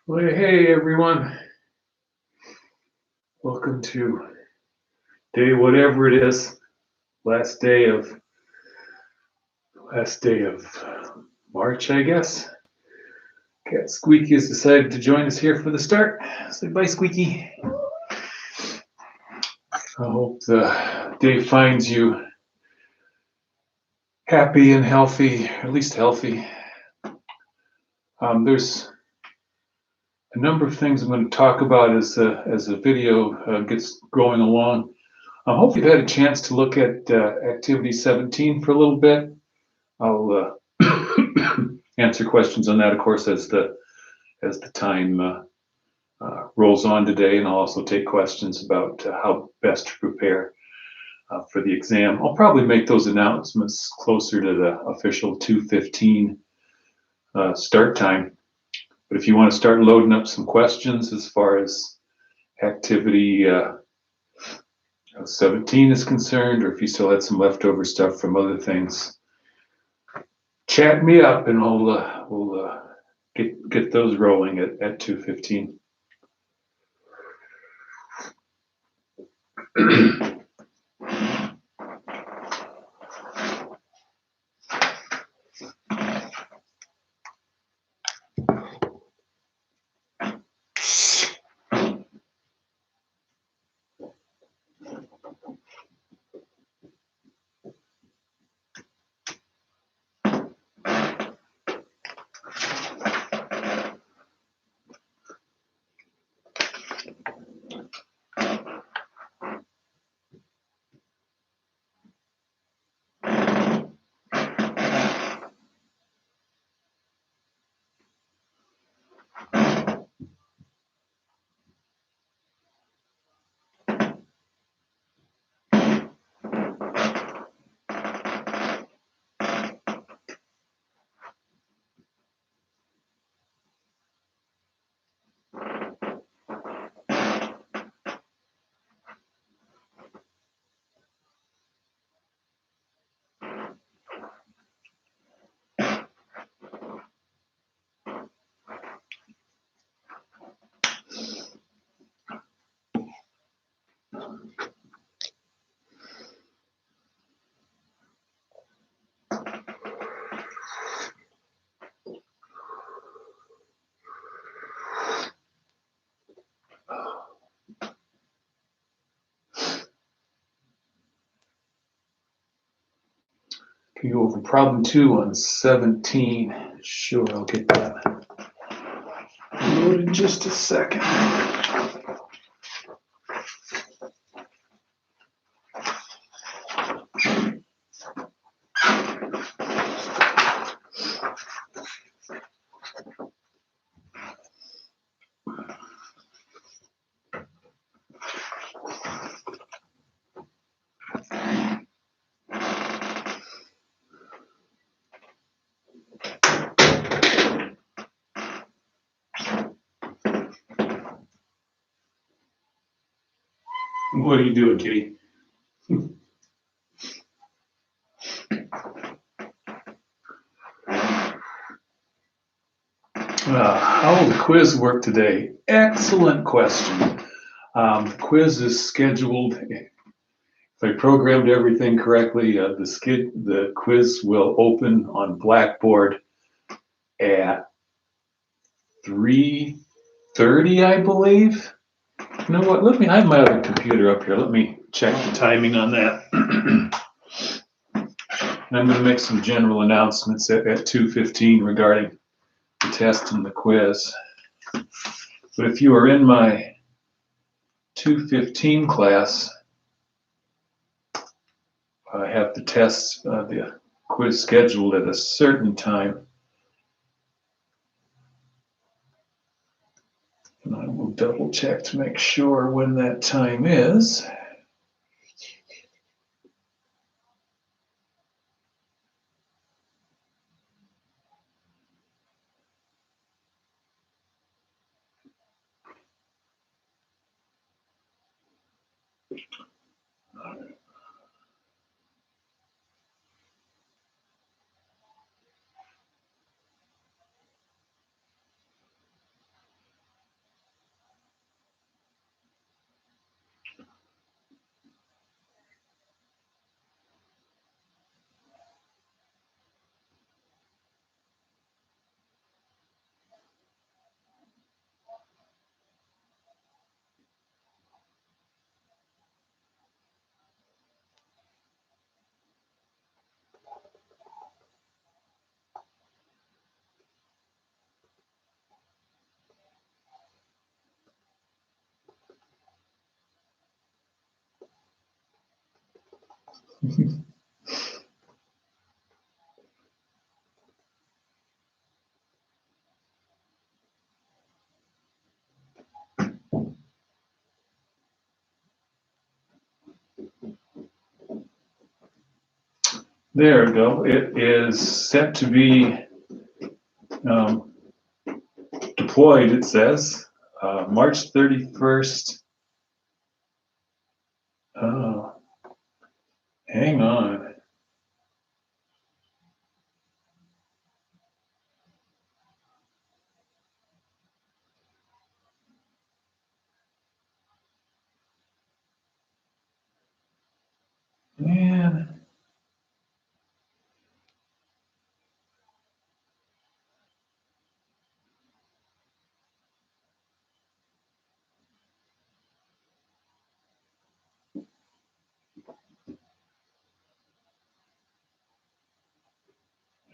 Well, hey everyone, welcome to day whatever it is, last day of last day of March, I guess. Cat Squeaky has decided to join us here for the start. Say bye, Squeaky. I hope the day finds you happy and healthy, or at least healthy. There's a number of things I'm going to talk about as the video gets going along. I hope you've had a chance to look at Activity 17 for a little bit. I'll answer questions on that, of course, as the time rolls on today, and I'll also take questions about how best to prepare for the exam. I'll probably make those announcements closer to the official 2:15 start time. But if you want to start loading up some questions as far as activity 17 is concerned, or if you still had some leftover stuff from other things, chat me up and we'll get those rolling at 2:15. Can go over problem 2 on 17. Sure, I'll get that loaded in just a second. What are you doing, kitty? How will the quiz work today? Excellent question. The quiz is scheduled. If I programmed everything correctly, the quiz will open on Blackboard at 3:30, I believe. You know what? I have my other computer up here. Let me check the timing on that. And I'm going to make some general announcements at 2:15 regarding the test and the quiz. But if you are in my 2:15 class, I have the test, the quiz scheduled at a certain time. And I will double check to make sure when that time is. There we go. It is set to be deployed, it says, March 31st. Hang on. Man.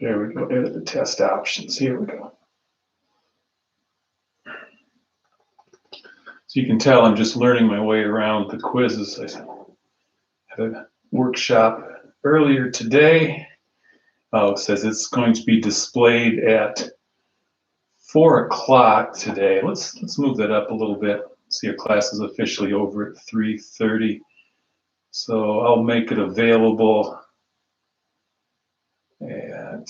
There we go. Edit the test options. Here we go. So you can tell I'm just learning my way around the quizzes. I had a workshop earlier today. Oh, it says it's going to be displayed at 4 o'clock today. Let's move that up a little bit. See, our class is officially over at 3:30. So I'll make it available at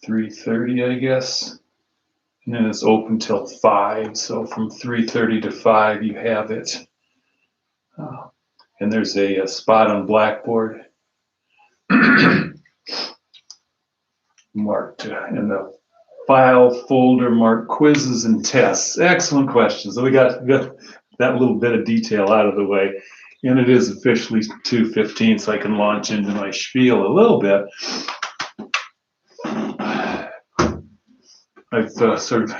3:30, I guess. And then it's open till 5. So from 3:30 to 5, you have it. And there's a spot on Blackboard marked in the file folder marked quizzes and tests. Excellent questions. So we got that little bit of detail out of the way. And it is officially 2:15, so I can launch into my spiel a little bit. I've sort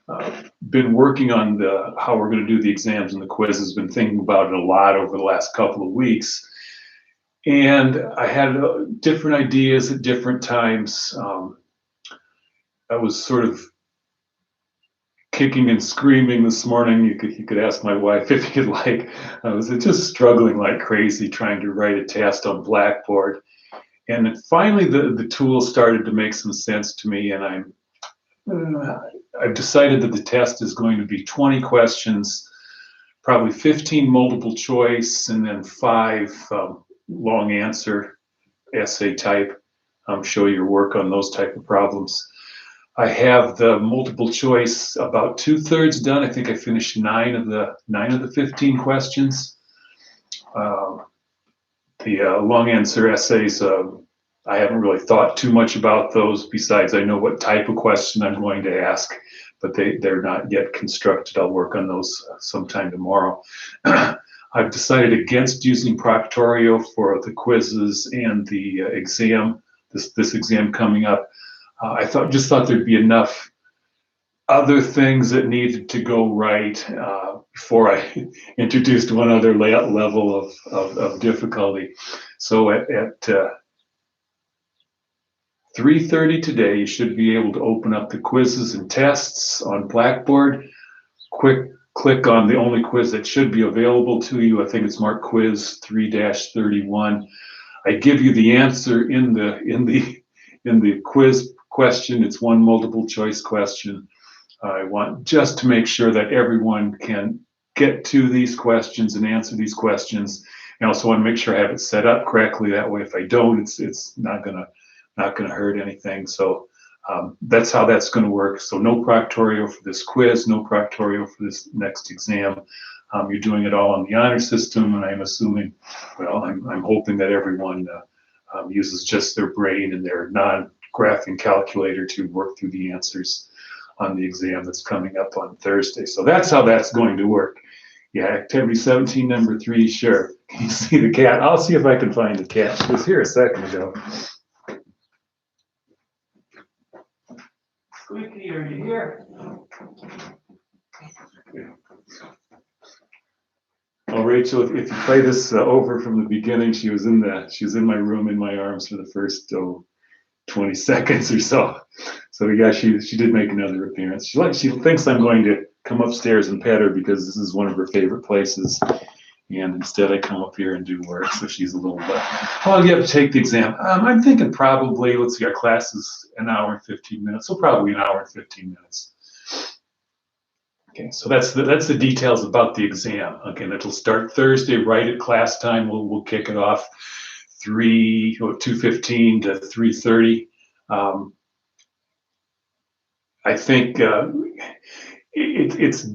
of been working on how we're going to do the exams and the quizzes, been thinking about it a lot over the last couple of weeks. And I had different ideas at different times. I was sort of kicking and screaming this morning. You could ask my wife if you'd like. I was just struggling like crazy trying to write a test on Blackboard. And finally the tool started to make some sense to me, and I've decided that the test is going to be 20 questions, probably 15 multiple choice, and then 5 long answer essay type. Show your work on those type of problems. I have the multiple choice about 2/3 done. I think I finished 9 of the 15 questions. The long answer essays, I haven't really thought too much about those, besides I know what type of question I'm going to ask, but they're not yet constructed. I'll work on those sometime tomorrow. I've decided against using Proctorio for the quizzes and the exam, this exam coming up. I just thought there'd be enough other things that needed to go right before I introduced one other level of difficulty. So at 3:30 today, you should be able to open up the quizzes and tests on Blackboard. Click on the only quiz that should be available to you. I think it's marked quiz 3-31. I give you the answer in the quiz question. It's one multiple choice question. I want just to make sure that everyone can get to these questions and answer these questions. I also want to make sure I have it set up correctly. That way, if I don't, it's not gonna hurt anything. So that's how that's going to work. So no Proctorio for this quiz, no Proctorio for this next exam. You're doing it all on the honor system, and I'm assuming, well, I'm hoping that everyone uses just their brain and their non-graphing calculator to work through the answers on the exam that's coming up on Thursday. So that's how that's going to work. Yeah, activity 17, number 3, sure. Can you see the cat? I'll see if I can find the cat. She was here a second ago. Squeaky, are you here? Well, Rachel, if you play this over from the beginning, she was in my room in my arms for the first 20 seconds or so. So yeah, she did make another appearance. She thinks I'm going to come upstairs and pet her because this is one of her favorite places. And instead I come up here and do work, so she's a little how long do you have to take the exam? I'm thinking probably, let's see, our class is an hour and 15 minutes, so probably an hour and 15 minutes. Okay, so that's the details about the exam. Again, it'll start Thursday right at class time. We'll kick it off 2:15 to 3:30. I think it's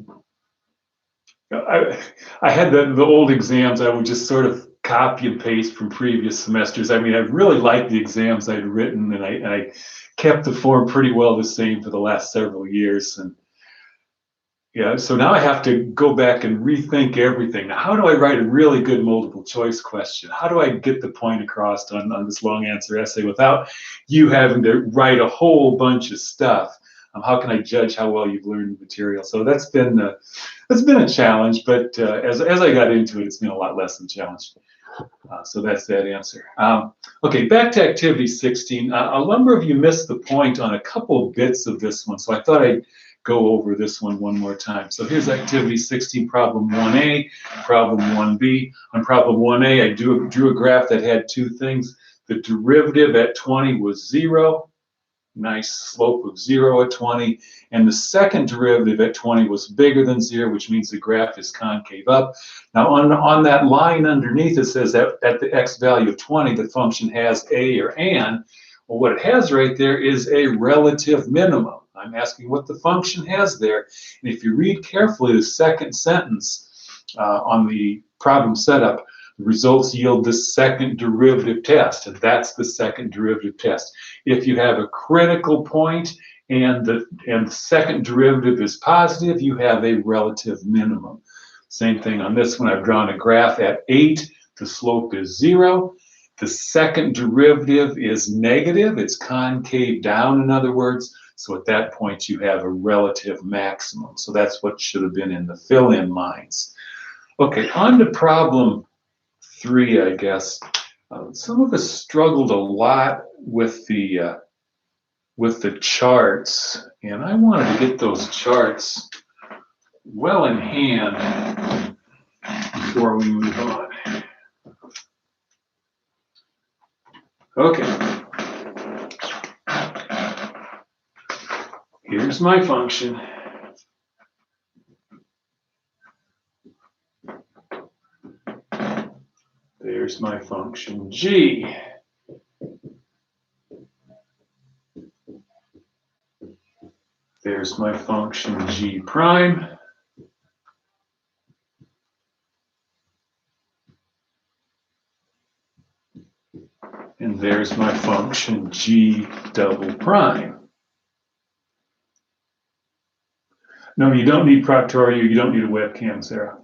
I had the old exams. I would just sort of copy and paste from previous semesters. I mean, I really liked the exams I'd written, and I kept the form pretty well the same for the last several years. And yeah, so now I have to go back and rethink everything. Now, how do I write a really good multiple choice question? How do I get the point across on this long answer essay without you having to write a whole bunch of stuff? How can I judge how well you've learned the material? So that's been a challenge, but as I got into it, it's been a lot less than a challenge. So that's that answer. Okay, back to activity 16. A number of you missed the point on a couple of bits of this one, so I thought I'd go over this one more time. So here's activity 16, problem 1A, problem 1B. On problem 1A, I drew a graph that had two things. The derivative at 20 was 0. Nice slope of 0 at 20, and the second derivative at 20 was bigger than 0, which means the graph is concave up. Now on that line underneath, it says that at the x value of 20, the function has a or an. Well, what it has right there is a relative minimum. I'm asking what the function has there, and if you read carefully the second sentence on the problem setup, the results yield the second derivative test, and that's the second derivative test. If you have a critical point and the second derivative is positive, you have a relative minimum. Same thing on this one. I've drawn a graph at 8. The slope is 0. The second derivative is negative. It's concave down, in other words. So at that point, you have a relative maximum. So that's what should have been in the fill-in lines. Okay, on to problem 3, I guess. Some of us struggled a lot with the charts, and I wanted to get those charts well in hand before we move on. Okay. Here's my function. There's my function g. There's my function g prime. And there's my function g double prime. No, you don't need Proctorio. You don't need a webcam, Sarah.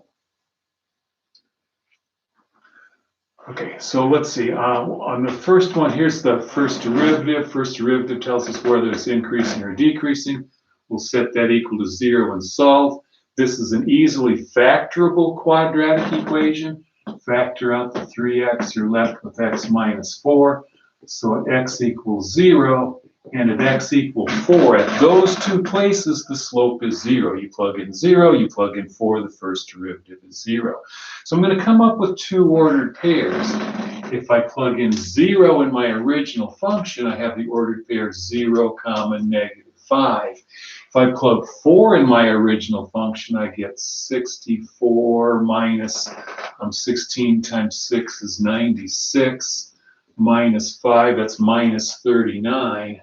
Okay, so let's see. On the first one, here's the first derivative. First derivative tells us whether it's increasing or decreasing. We'll set that equal to 0 and solve. This is an easily factorable quadratic equation. Factor out the 3x, you're left with x minus 4. So at x equals 0 and at x equals 4, at those two places, the slope is 0. You plug in 0, you plug in 4, the first derivative is 0. So I'm going to come up with two ordered pairs. If I plug in 0 in my original function, I have the ordered pair 0, negative 5. If I plug 4 in my original function, I get 64 minus 16 times 6 is 96, minus 5, that's minus 39.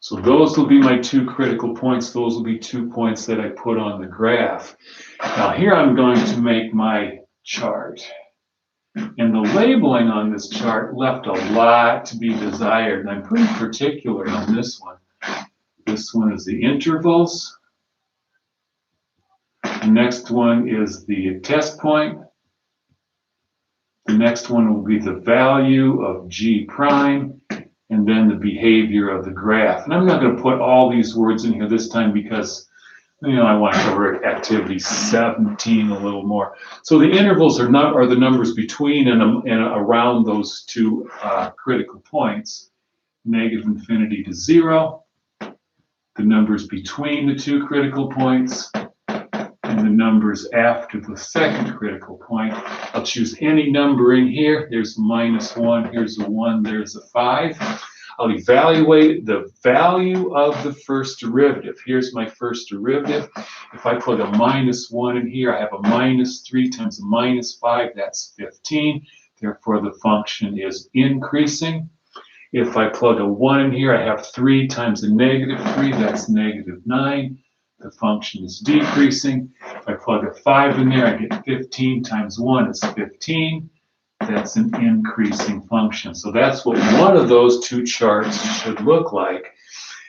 So those will be my two critical points. Those will be 2 points that I put on the graph. Now here I'm going to make my chart. And the labeling on this chart left a lot to be desired. And I'm pretty particular on this one. This one is the intervals. The next one is the test point. The next one will be the value of g prime, and then the behavior of the graph. And I'm not going to put all these words in here this time because, I want to cover activity 17 a little more. So the intervals are the numbers between and around those two critical points, negative infinity to 0, the numbers between the two critical points, and the numbers after the second critical point. I'll choose any number in here. There's a -1, here's a 1, there's a 5. I'll evaluate the value of the first derivative. Here's my first derivative. If I put a -1 in here, I have a -3 times a -5, that's 15. Therefore, the function is increasing. If I plug a 1 in here, I have 3 times a -3, that's -9. The function is decreasing. If I plug a 5 in there, I get 15 times 1 is 15. That's an increasing function. So that's what one of those two charts should look like.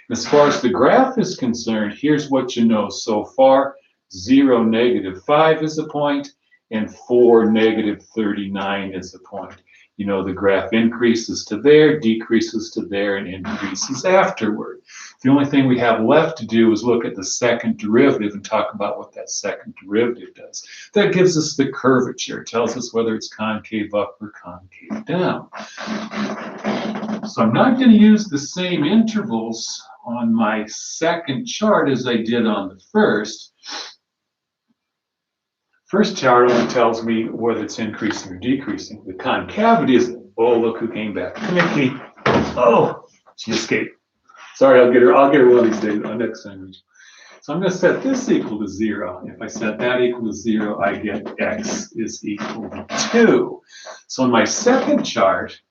As far as the graph is concerned, here's what you know so far. 0, -5 is a point, and 4, -39 is a point. You know the graph increases to there, decreases to there, and increases afterward. The only thing we have left to do is look at the second derivative and talk about what that second derivative does. That gives us the curvature. It tells us whether it's concave up or concave down. So I'm not going to use the same intervals on my second chart as I did on the first. First chart only tells me whether it's increasing or decreasing. The concavity is, oh, look who came back. Come here, Kitty. Oh, she escaped. Sorry, I'll get her one of these days, next time. So I'm going to set this equal to 0. If I set that equal to 0, I get x is equal to 2. So in my second chart,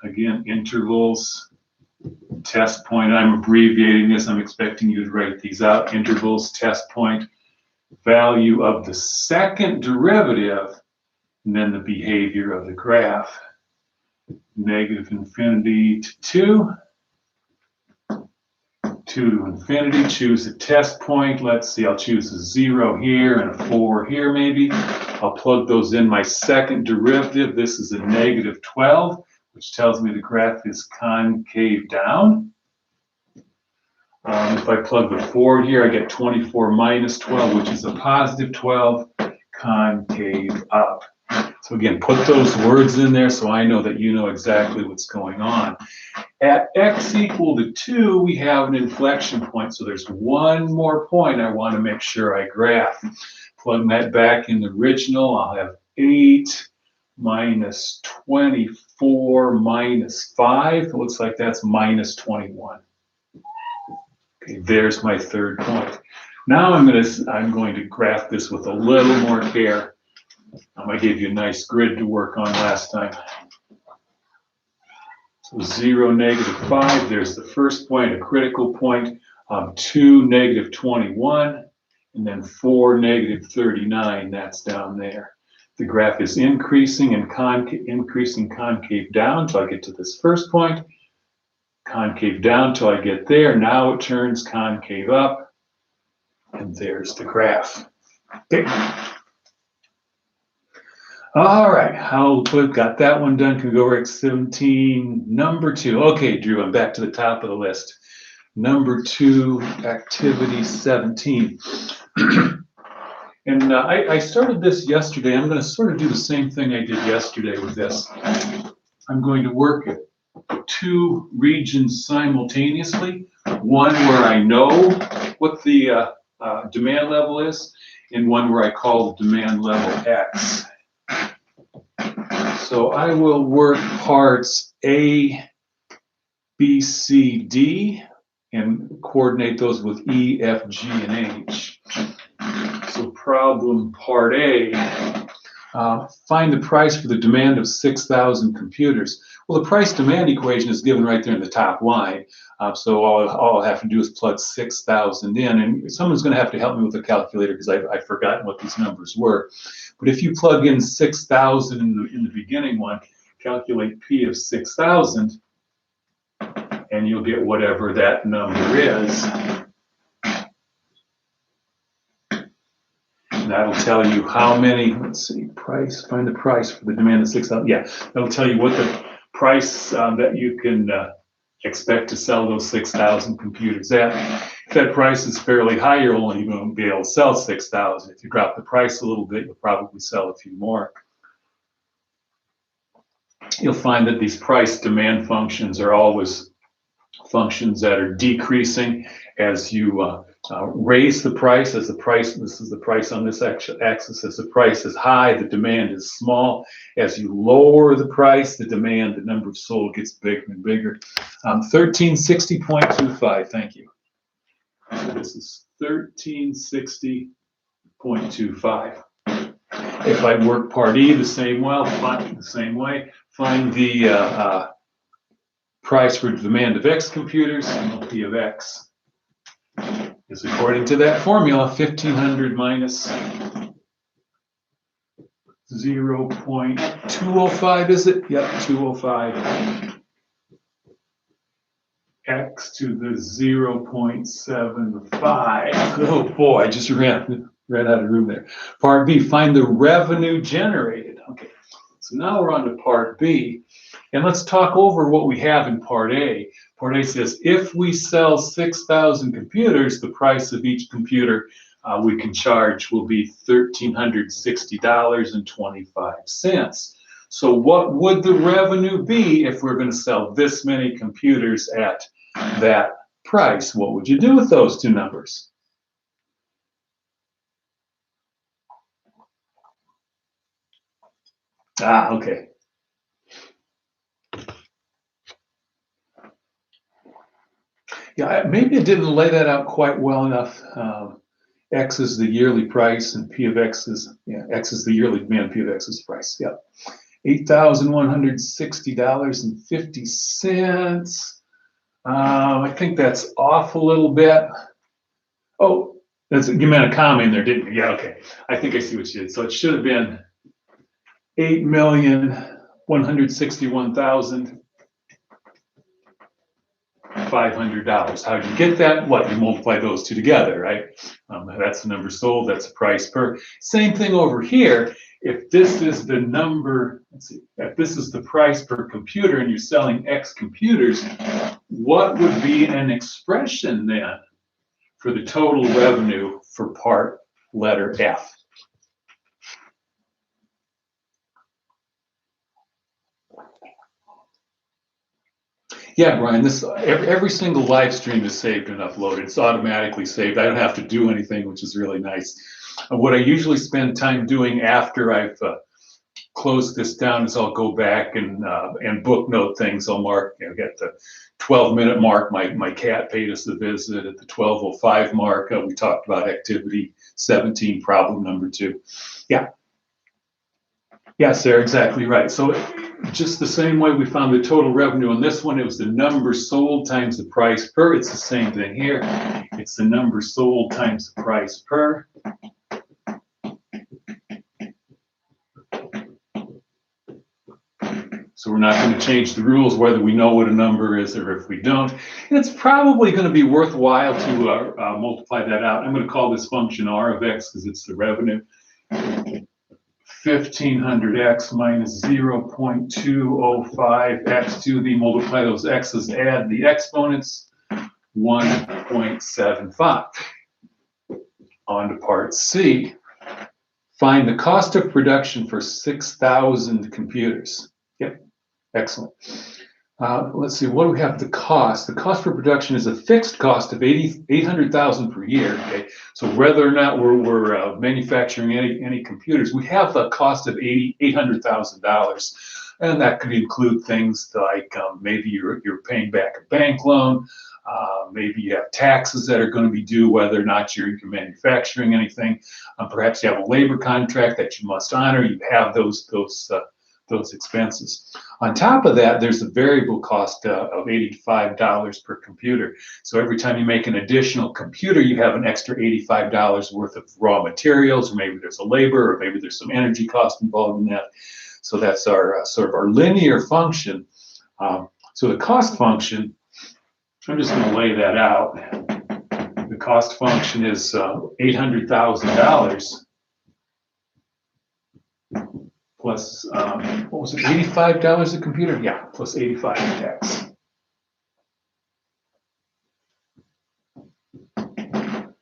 again, intervals, test point, I'm abbreviating this. I'm expecting you to write these out. Intervals, test point, value of the second derivative, and then the behavior of the graph. -infinity to 2. 2 to infinity, choose a test point. Let's see, I'll choose a 0 here and a 4 here maybe. I'll plug those in my second derivative. This is a -12, which tells me the graph is concave down. If I plug the 4 here, I get 24 - 12, which is a +12, concave up. So again, put those words in there so I know that you know exactly what's going on. At x equal to 2, we have an inflection point. So there's one more point I want to make sure I graph. Plug that back in the original. I'll have 8 minus 24 minus 5. It looks like that's minus 21. Okay, there's my third point. Now I'm going to graph this with a little more care. I gave you a nice grid to work on last time. So 0, -5, there's the first point, a critical point. 2, -21, and then 4, -39, that's down there. The graph is increasing and concave down until I get to this first point. Concave down until I get there. Now it turns concave up, and there's the graph. Okay. All right, we've got that one done. Can we go over X17, number 2? Okay, Drew, I'm back to the top of the list. Number 2, activity 17. And I started this yesterday. I'm going to sort of do the same thing I did yesterday with this. I'm going to work at 2 regions simultaneously. One where I know what the demand level is, and one where I call the demand level X. So I will work parts A, B, C, D, and coordinate those with E, F, G, and H. So problem part A, find the price for the demand of 6,000 computers. Well, the price demand equation is given right there in the top line. So all I'll have to do is plug 6,000 in, and someone's going to have to help me with the calculator because I've forgotten what these numbers were. But if you plug in 6,000 in the beginning one, calculate P of 6,000, and you'll get whatever that number is. And that'll tell you how many, let's see, price, find the price for the demand of 6,000. Yeah, that'll tell you what the price that you can expect to sell those 6,000 computers at. If that price is fairly high, you're only going to be able to sell 6,000. If you drop the price a little bit, you'll probably sell a few more. You'll find that these price demand functions are always functions that are decreasing as you raise the price. As the price, this is the price on this axis, as the price is high, the demand is small. As you lower the price, the demand, the number of sold gets bigger and bigger. 1360.25, thank you. So this is 1360.25. If I work part E the same way, find the price for demand of X computers, and P of X is according to that formula, 1500 minus 0.205, is it? Yep, 205. X to the 0.75. Oh boy, I just ran out of room there. Part B, find the revenue generated. Okay, so now we're on to part B. And let's talk over what we have in part A. Part A says, if we sell 6,000 computers, the price of each computer we can charge will be $1,360.25. So what would the revenue be if we're going to sell this many computers at that price? What would you do with those two numbers? Okay. Yeah, maybe I didn't lay that out quite well enough. X is the yearly price, and P of X is, X is the yearly demand, P of X is the price. Yep. $8,160.50. I think that's off a little bit. Oh, you meant a comma in there, didn't you? Yeah, okay. I think I see what you did. So it should have been $8,161,500. How do you get that? What, you multiply those two together, right? That's the number sold, that's the price per. Same thing over here. If this is the number, let's see, if this is the price per computer and you're selling X computers, what would be an expression then for the total revenue for part letter F? Yeah, Brian, this every single live stream is saved and uploaded. It's automatically saved. I don't have to do anything, which is really nice. What I usually spend time doing after I've closed this down is I'll go back and book note things. I'll mark, get the 12-minute mark. My cat paid us a visit at the 12:05 mark. We talked about activity 17, problem number 2. Yeah. Yeah, Sarah, exactly right. So just the same way we found the total revenue on this one, it was the number sold times the price per. It's the same thing here. It's the number sold times the price per. So we're not going to change the rules whether we know what a number is or if we don't. And it's probably going to be worthwhile to multiply that out. I'm going to call this function R of X because it's the revenue. 1,500x minus 0.205x to the, multiply those x's, add the exponents, 1.75. On to part C. Find the cost of production for 6,000 computers. Yep, excellent. Let's see, what do we have? The cost. The cost for production is a fixed cost of $800,000 per year. Okay, so whether or not we're manufacturing any computers, we have a cost of $800,000, and that could include things like maybe you're paying back a bank loan, maybe you have taxes that are going to be due whether or not you're manufacturing anything. Perhaps you have a labor contract that you must honor. You have those expenses. On top of that, there's a variable cost of $85 per computer. So every time you make an additional computer, you have an extra $85 worth of raw materials, or maybe there's a labor, or maybe there's some energy cost involved in that. So that's our sort of our linear function. So the cost function, I'm just going to lay that out. The cost function is $800,000 plus, what was it, $85 a computer? Yeah, plus 85 in tax.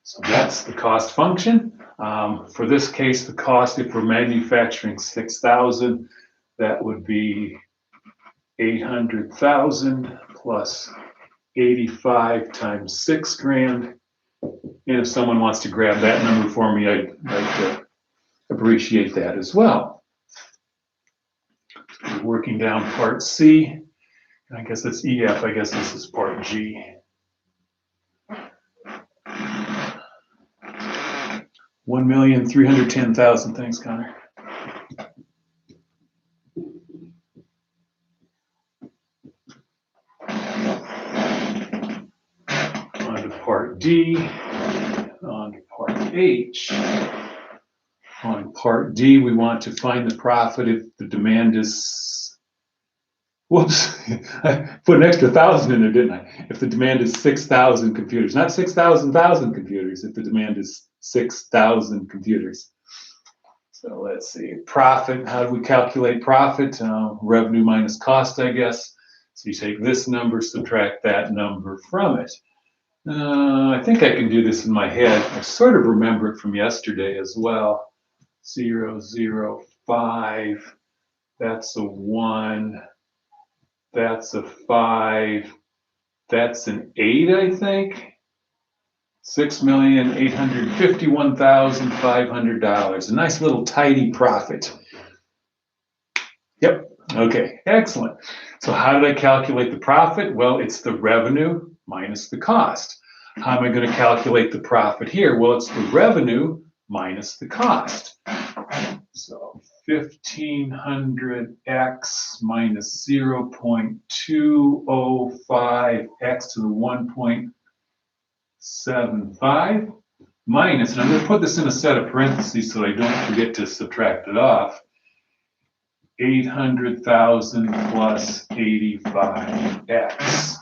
So that's the cost function. For this case, the cost, if we're manufacturing 6,000, that would be 800,000 plus 85 times 6 grand. And if someone wants to grab that number for me, I'd appreciate that as well. So we're working down part C. I guess that's EF. I guess this is part G. 1,310,000. Thanks, Connor. On to part D. On to part H. On part D, we want to find the profit if the demand is, whoops, I put an extra 1,000 in there, didn't I? If the demand is 6,000 computers, not 6,000 computers, if the demand is 6,000 computers. So let's see, profit, how do we calculate profit? Revenue minus cost, I guess. So you take this number, subtract that number from it. I think I can do this in my head. I sort of remember it from yesterday as well. 0, 0, 5, that's a 1, that's a 5, that's an 8, I think. $6,851,500. A nice little tidy profit. Yep, okay, excellent. So how did I calculate the profit? Well, it's the revenue minus the cost. How am I going to calculate the profit here? Well, it's the revenue minus the cost. So 1,500x minus 0.205x to the 1.75 minus, and I'm going to put this in a set of parentheses so I don't forget to subtract it off, 800,000 plus 85x.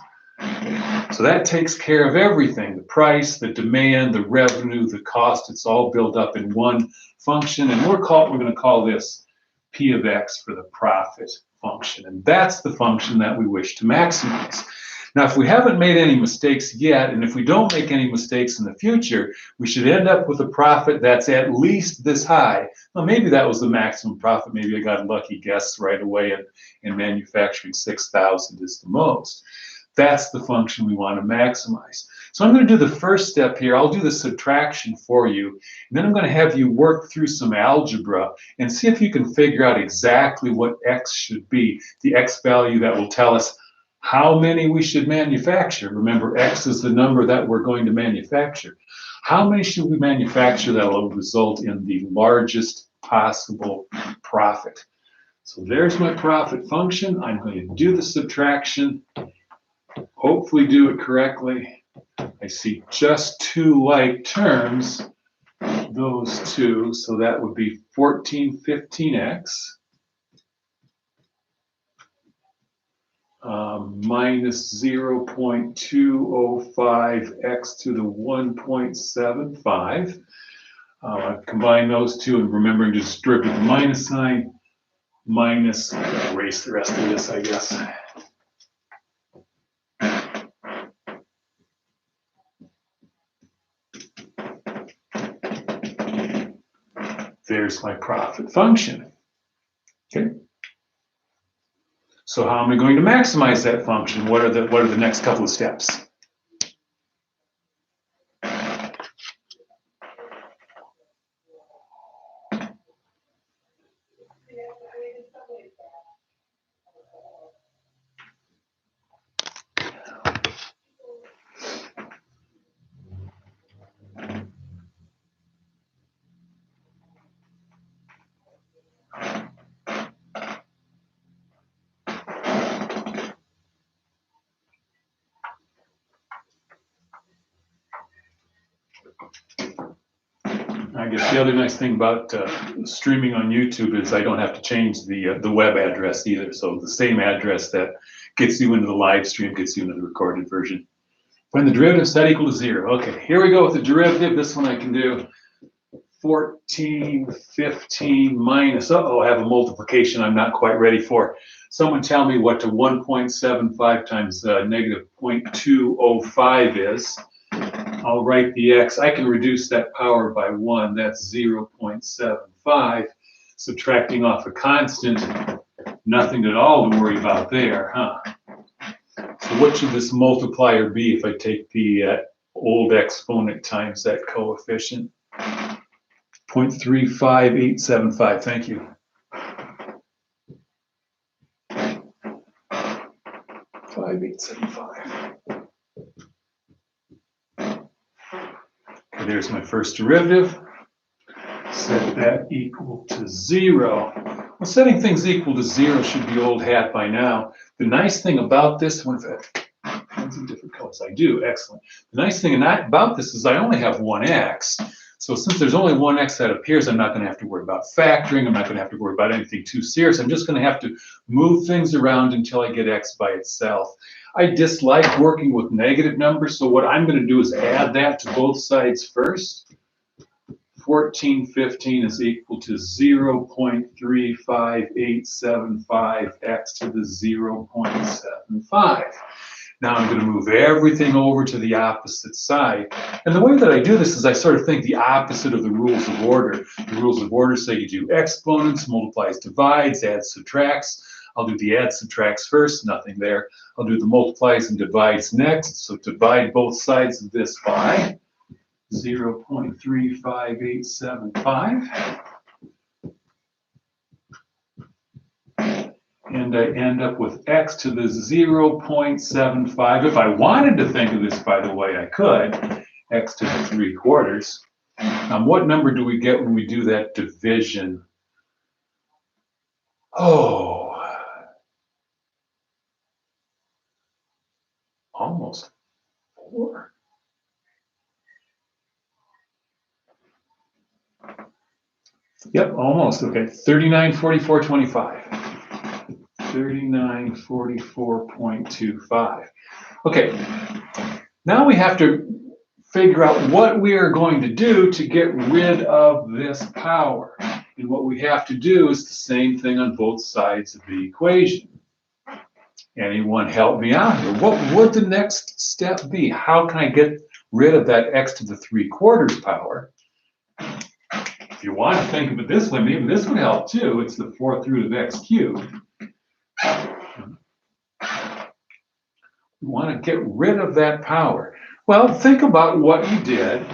So that takes care of everything, the price, the demand, the revenue, the cost. It's all built up in one function, and we're going to call this P of X for the profit function, and that's the function that we wish to maximize. Now, if we haven't made any mistakes yet, and if we don't make any mistakes in the future, we should end up with a profit that's at least this high. Well, maybe that was the maximum profit. Maybe I got a lucky guess right away, and manufacturing 6,000 is the most. That's the function we want to maximize. So I'm going to do the first step here. I'll do the subtraction for you, and then I'm going to have you work through some algebra and see if you can figure out exactly what X should be, the X value that will tell us how many we should manufacture. Remember, X is the number that we're going to manufacture. How many should we manufacture that will result in the largest possible profit? So there's my profit function. I'm going to do the subtraction. Hopefully do it correctly. I see just two like terms, those two, so that would be 1415x minus 0.205x to the 1.75. Combine those two, and remembering to distribute the minus sign, minus, erase the rest of this, I guess. There's my profit function. Okay. So how am I going to maximize that function? What are the next couple of steps? I guess the other nice thing about streaming on YouTube is I don't have to change the web address either. So the same address that gets you into the live stream gets you into the recorded version. Find the derivative set equal to 0. Okay, here we go with the derivative. This one I can do. 1415 minus, uh-oh, I have a multiplication I'm not quite ready for. Someone tell me what 1.75 times negative 0.205 is. I'll write the x. I can reduce that power by 1. That's 0.75. Subtracting off a constant, nothing at all to worry about there, huh? So what should this multiplier be if I take the old exponent times that coefficient? 0.35875, thank you. 5875. Okay, there's my first derivative. Set that equal to 0. Well, setting things equal to 0 should be old hat by now. The nice thing about this one, in different colors, I do, excellent. The nice thing about this is I only have one x. So since there's only one x that appears, I'm not going to have to worry about factoring. I'm not going to have to worry about anything too serious. I'm just going to have to move things around until I get x by itself. I dislike working with negative numbers, so what I'm going to do is add that to both sides first. 1415 is equal to 0.35875 x to the 0.75. Now I'm going to move everything over to the opposite side. And the way that I do this is I sort of think the opposite of the rules of order. The rules of order say you do exponents, multiplies, divides, adds, subtracts. I'll do the adds, subtracts first, nothing there. I'll do the multiplies and divides next. So divide both sides of this by 0.35875. And I end up with x to the 0.75. If I wanted to think of this, by the way, I could. X to the 3/4. What number do we get when we do that division? Oh, almost 4. Yep, almost. Okay, 3944.25. 3944.25. Okay, now we have to figure out what we are going to do to get rid of this power. And what we have to do is the same thing on both sides of the equation. Anyone help me out here? What would the next step be? How can I get rid of that x to the 3/4 power? If you want to think of it this way, maybe this would help too. It's the 4th root of x cubed. We want to get rid of that power. Well, think about what you did.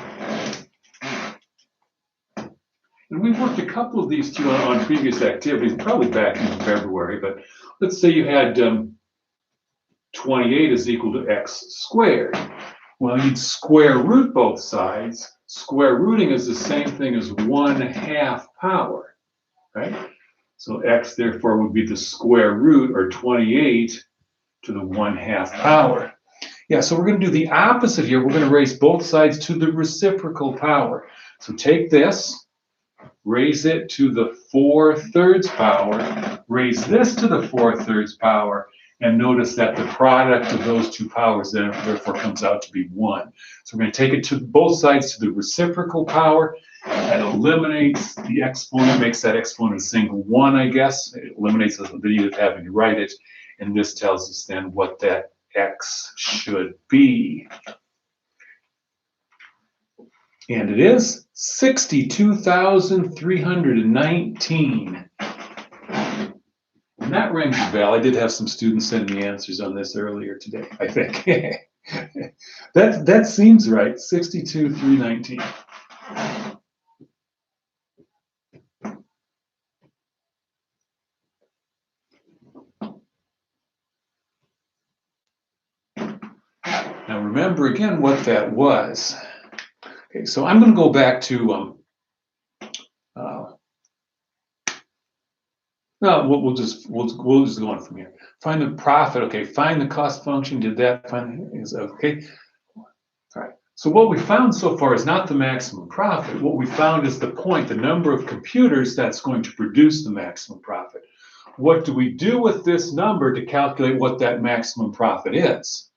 And we've worked a couple of these two on previous activities, probably back in February, but let's say you had 28 is equal to x squared. Well, you'd square root both sides. Square rooting is the same thing as 1/2 power, right? So x therefore would be the square root, or 28 to the 1/2 power. Yeah, so we're going to do the opposite here. We're going to raise both sides to the reciprocal power. So take this, raise it to the 4/3 power, raise this to the 4/3 power, and notice that the product of those two powers therefore comes out to be 1. So we're going to take it to both sides to the reciprocal power. That eliminates the exponent, makes that exponent a single 1, I guess. It eliminates the need of having to write it. And this tells us then what that x should be. And it is 62,319. And that rings a bell. I did have some students send me answers on this earlier today, I think. that seems right, 62,319. Now remember again what that was. Okay, so I'm going to go back to no, we'll just go on from here. Find the profit. Okay, find the cost function. Did that find is okay? All right. So what we found so far is not the maximum profit. What we found is the point, the number of computers that's going to produce the maximum profit. What do we do with this number to calculate what that maximum profit is?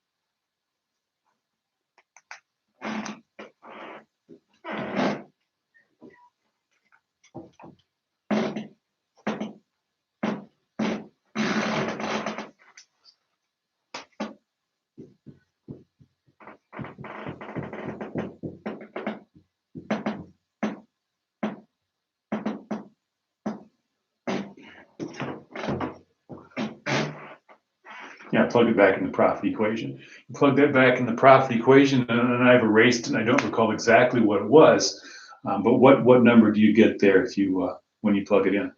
Yeah, plug it back in the profit equation. You plug that back in the profit equation, and I've erased, and I don't recall exactly what it was, but what number do you get there if you when you plug it in?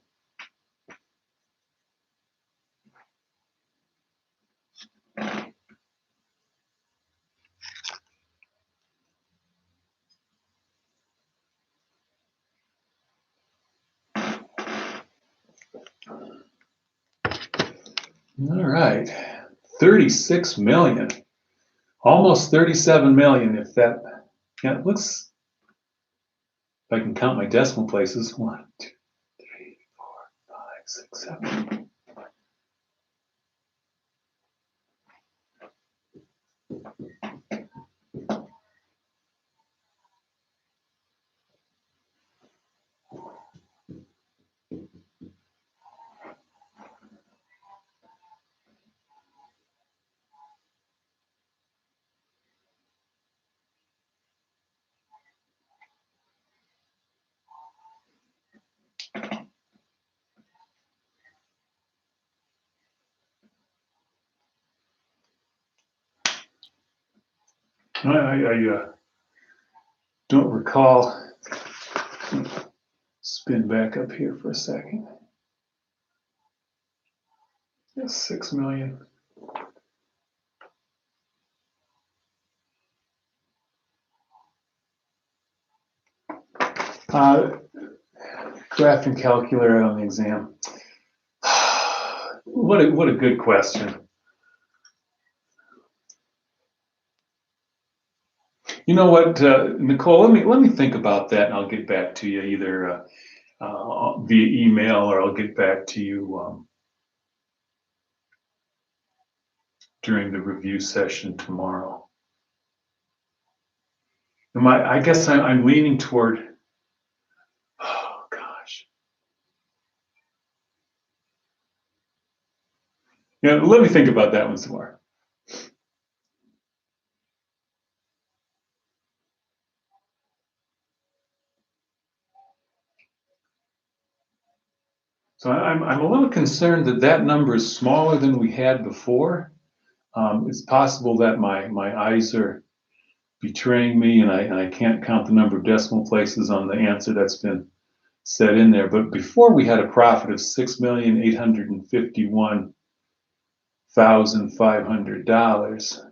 All right, 36 million, almost 37 million. If that, yeah, it looks. If I can count my decimal places, 1, 2, 3, 4, 5, 6, 7. I don't recall. Spin back up here for a second. Yes, 6 million. Graphing calculator on the exam. What a good question. You know what, Nicole? Let me think about that, and I'll get back to you either via email, or I'll get back to you during the review session tomorrow. I guess I'm leaning toward. Oh gosh. Yeah, let me think about that one some more. So I'm a little concerned that number is smaller than we had before. It's possible that my eyes are betraying me, and I can't count the number of decimal places on the answer that's been set in there. But before, we had a profit of $6,851,500.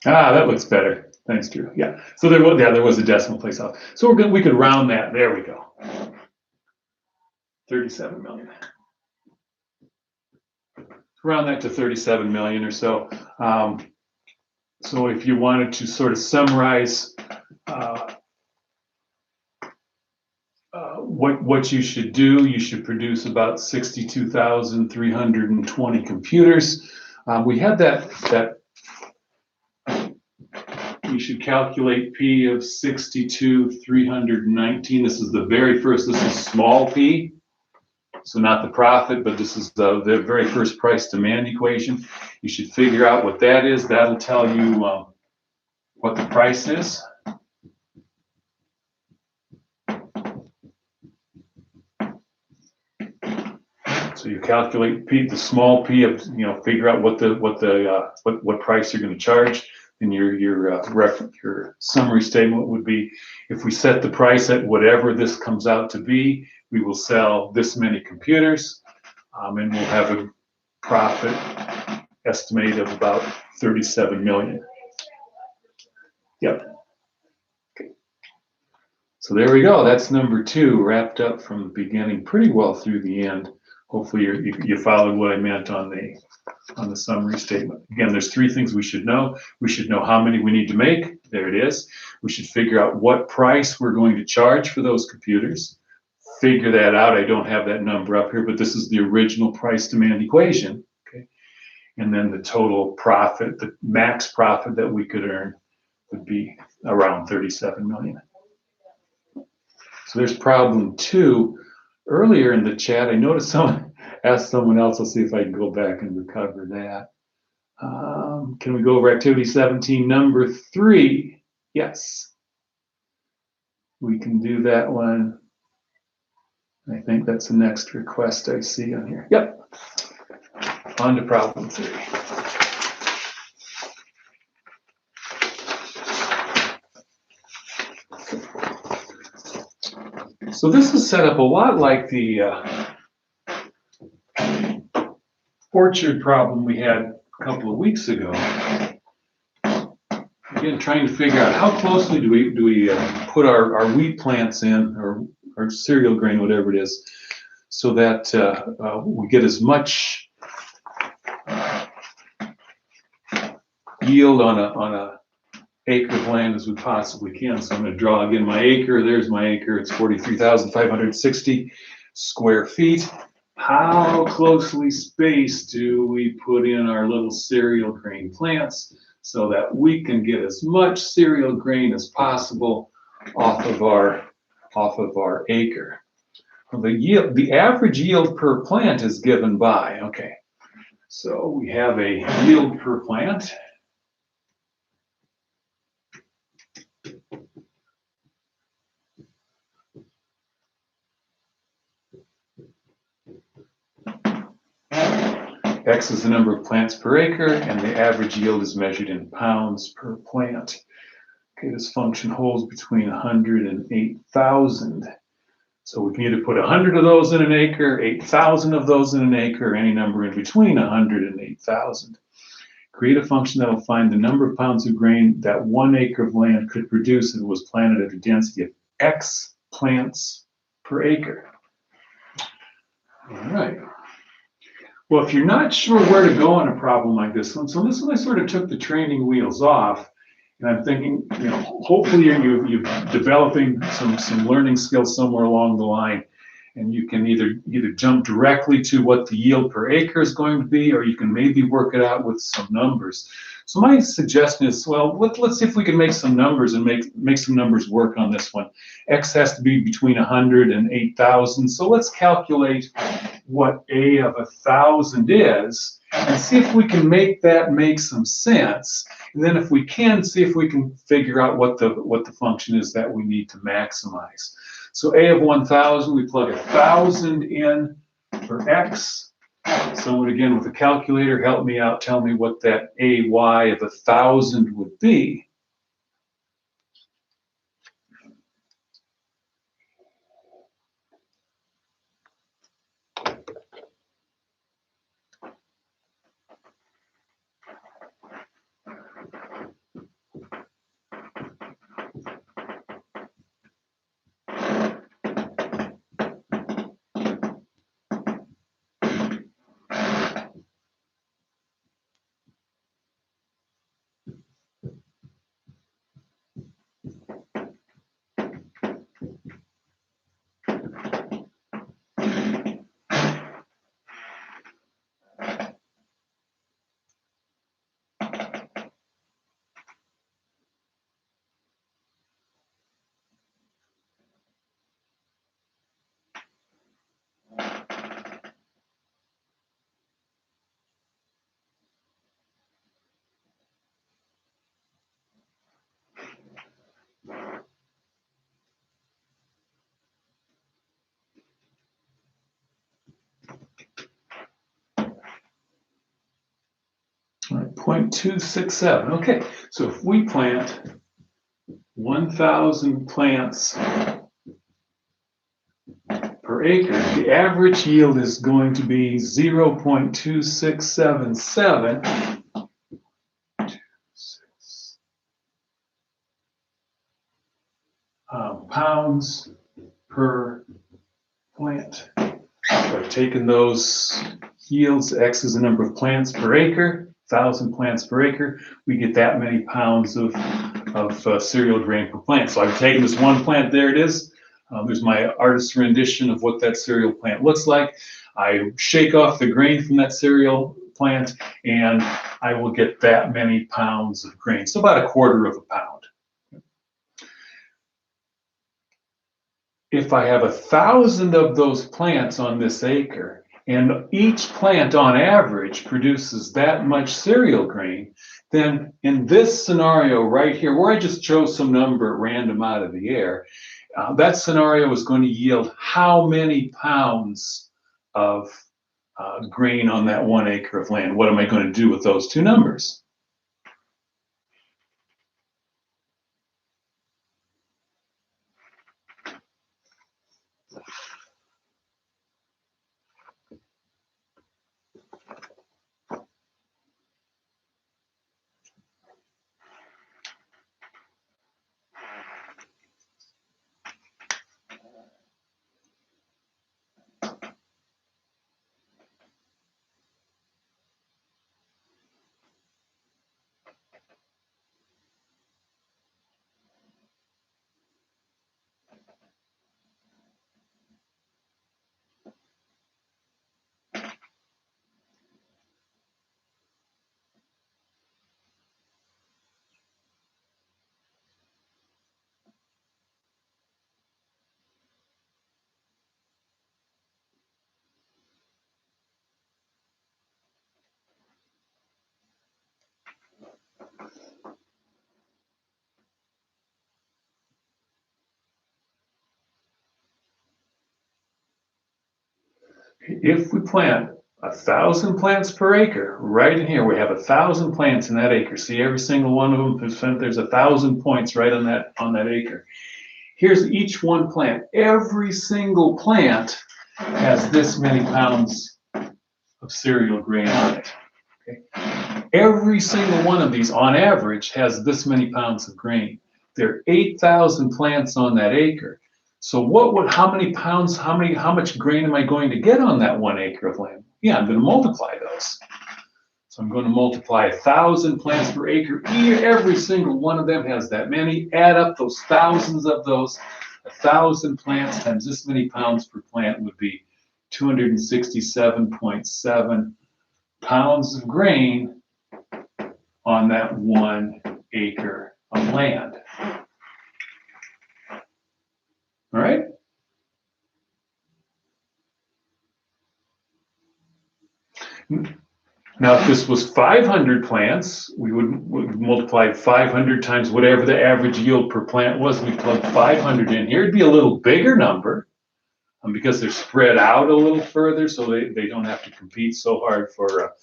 That looks better. Thanks, Drew. Yeah. So there was a decimal place off. So we could round that. There we go. 37 million. Round that to 37 million or so. So if you wanted to sort of summarize what you should do, you should produce about 62,320 computers. We had that we should calculate P of 62,319. This is the very first, this is small p, so not the profit, but this is the very first price demand equation. You should figure out what that is. That'll tell you what the price is. So you calculate P, the small p of, figure out what price you're going to charge. And your summary statement would be, if we set the price at whatever this comes out to be, we will sell this many computers, and we'll have a profit estimate of about 37 million. Yep. Okay. So there we go. That's number 2, wrapped up from the beginning pretty well through the end. Hopefully you followed what I meant on the summary statement. Again, there's 3 things we should know. We should know how many we need to make. There it is. We should figure out what price we're going to charge for those computers. Figure that out. I don't have that number up here, but this is the original price demand equation. Okay. And then the total profit, the max profit that we could earn, would be around 37 million. So there's problem 2. Earlier in the chat, I noticed someone asked someone else. I'll see if I can go back and recover that. Can we go over activity 17, number 3? Yes, we can do that one. I think that's the next request I see on here. Yep, on to problem 3. So this is set up a lot like the orchard problem we had a couple of weeks ago. Again, trying to figure out how closely do we put our wheat plants in, or cereal grain, whatever it is, so that we get as much yield on a acre of land as we possibly can. So I'm going to draw again my acre. There's my acre. It's 43,560 square feet. How closely spaced do we put in our little cereal grain plants so that we can get as much cereal grain as possible off of our acre? Well, the average yield per plant is given by, okay, so we have a yield per plant. X is the number of plants per acre, and the average yield is measured in pounds per plant. Okay, this function holds between 100 and 8,000. So we can either put 100 of those in an acre, 8,000 of those in an acre, or any number in between 100 and 8,000. Create a function that will find the number of pounds of grain that 1 acre of land could produce if it was planted at a density of X plants per acre. All right. Well, if you're not sure where to go on a problem like this one, so this one I sort of took the training wheels off, and I'm thinking, hopefully you're developing some learning skills somewhere along the line, and you can either jump directly to what the yield per acre is going to be, or you can maybe work it out with some numbers. So my suggestion is, well, let's see if we can make some numbers and make some numbers work on this one. X has to be between 100 and 8,000, so let's calculate what A of 1,000 is, and see if we can make that make some sense. And then if we can, see if we can figure out what the function is that we need to maximize. So A of 1,000, we plug 1,000 in for X. Someone again with a calculator, help me out, tell me what that AY of 1,000 would be. All right, 0.267. Okay, so if we plant 1,000 plants per acre, the average yield is going to be 0.2677 pounds per plant. So I've taken those yields, X is the number of plants per acre, 1,000 plants per acre, we get that many pounds of cereal grain per plant. So I've taken this one plant, there it is. There's my artist's rendition of what that cereal plant looks like. I shake off the grain from that cereal plant, and I will get that many pounds of grain. So about 1/4 of a pound. if I have 1,000 of those plants on this acre, and each plant on average produces that much cereal grain, then in this scenario right here, where I just chose some number at random out of the air, that scenario is going to yield how many pounds of grain on that 1 acre of land? What am I going to do with those two numbers? If we plant 1,000 plants per acre, right in here, we have 1,000 plants in that acre. See, every single one of them, there's 1,000 points right on that acre. Here's each one plant. Every single plant has this many pounds of cereal grain on it. Okay? Every single one of these, on average, has this many pounds of grain. There are 8,000 plants on that acre. So how many pounds, how much grain am I going to get on that 1 acre of land? Yeah, I'm going to multiply those. So I'm going to multiply 1,000 plants per acre. Every single one of them has that many. Add up those thousands of those. 1,000 plants times this many pounds per plant would be 267.7 pounds of grain on that 1 acre of land. All right? Now, if this was 500 plants, we would multiply 500 times whatever the average yield per plant was. We plug 500 in here. It'd be a little bigger number because they're spread out a little further, so they don't have to compete so hard for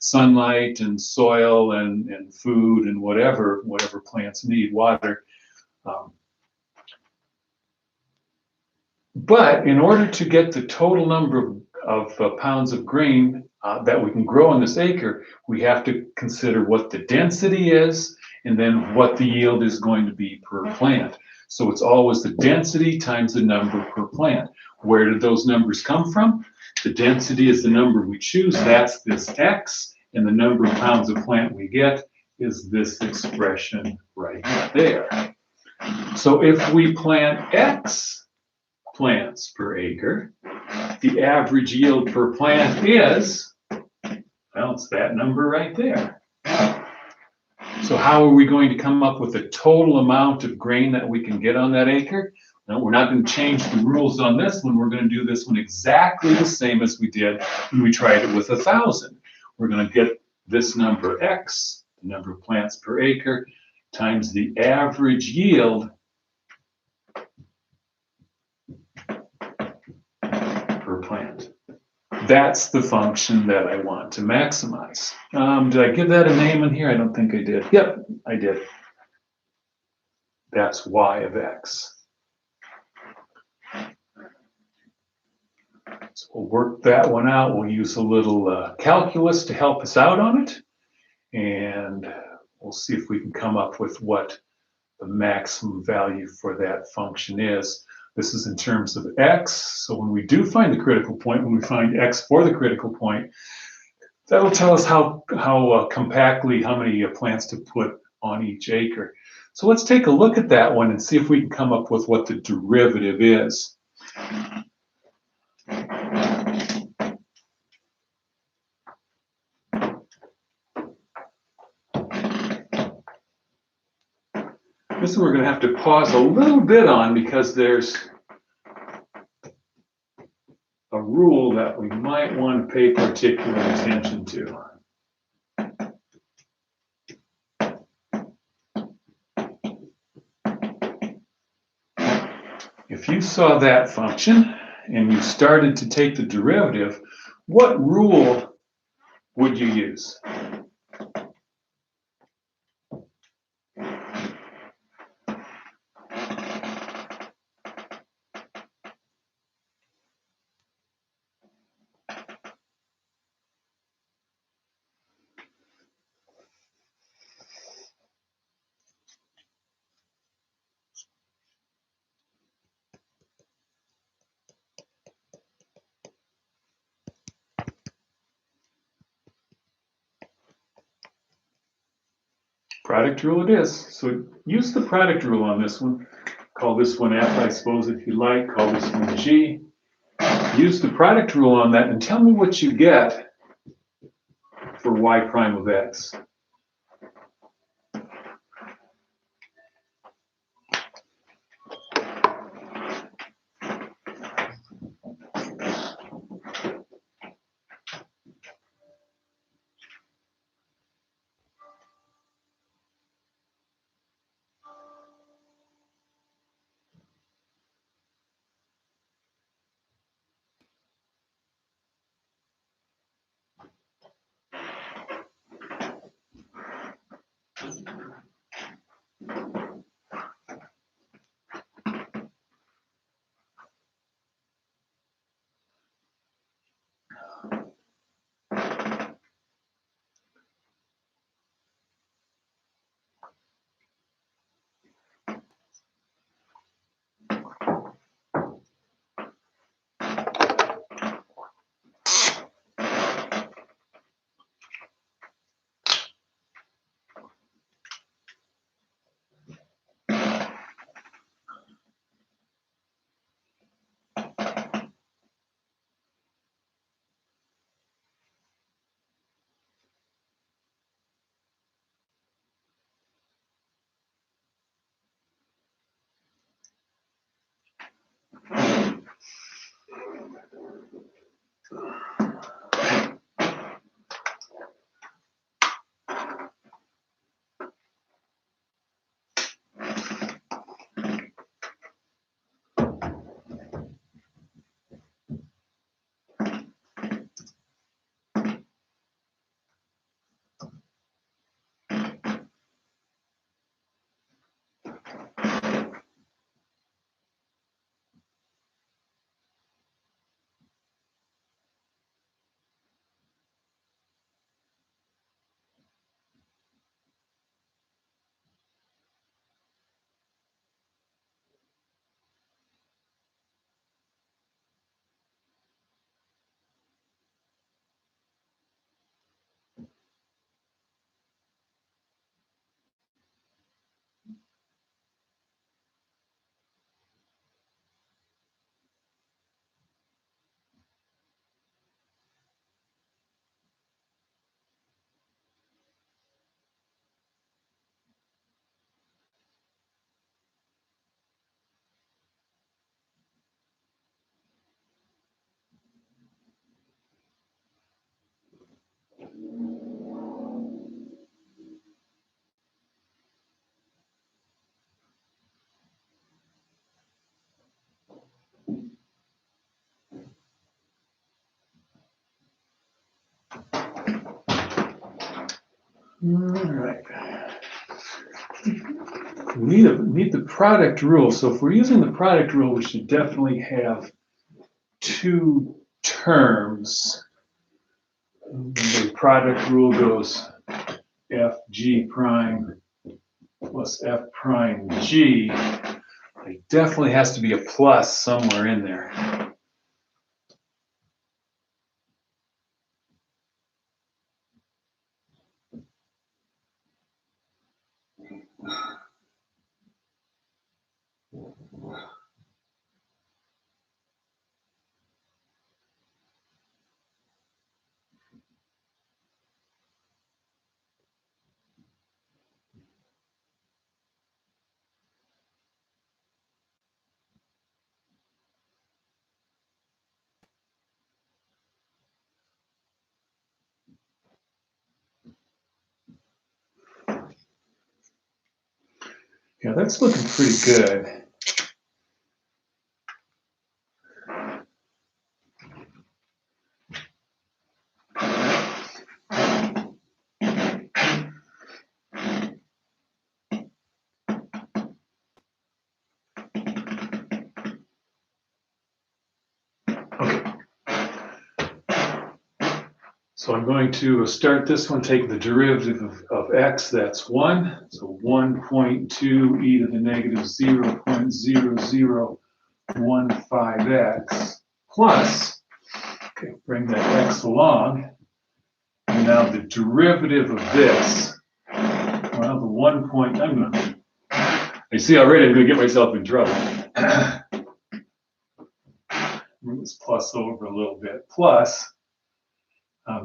sunlight and soil and food and whatever plants need, water. But in order to get the total number of pounds of grain that we can grow on this acre, we have to consider what the density is and then what the yield is going to be per plant. So it's always the density times the number per plant. Where did those numbers come from? The density is the number we choose, that's this X, and the number of pounds of plant we get is this expression right there. So if we plant X plants per acre, the average yield per plant is, well, it's that number right there. So how are we going to come up with the total amount of grain that we can get on that acre? No, we're not going to change the rules on this one. We're going to do this one exactly the same as we did when we tried it with 1,000. We're going to get this number X, the number of plants per acre, times the average yield per plant. That's the function that I want to maximize. Did I give that a name in here? I don't think I did. Yep, I did. That's y of x. So we'll work that one out. We'll use a little calculus to help us out on it. And we'll see if we can come up with what the maximum value for that function is. This is in terms of x. So when we do find the critical point, when we find x for the critical point, that'll tell us how compactly, how many plants to put on each acre. So let's take a look at that one and see if we can come up with what the derivative is. This one we're going to have to pause a little bit on because there's that we might want to pay particular attention to. If you saw that function and you started to take the derivative, what rule would you use? Product rule it is. So use the product rule on this one. Call this one F, I suppose, if you like. Call this one G. Use the product rule on that and tell me what you get for y prime of x. All right. We need the product rule. So if we're using the product rule, we should definitely have two terms. The product rule goes FG prime plus F prime G. There definitely has to be a plus somewhere in there. Yeah, that's looking pretty good. Okay. So I'm going to start this one, take the derivative of x, that's 1. So 1.2 e to the negative 0.0015x plus, okay, bring that x along. And now the derivative of this, well, the 1 point, I see already I'm going to get myself in trouble. Move this plus over a little bit. Plus,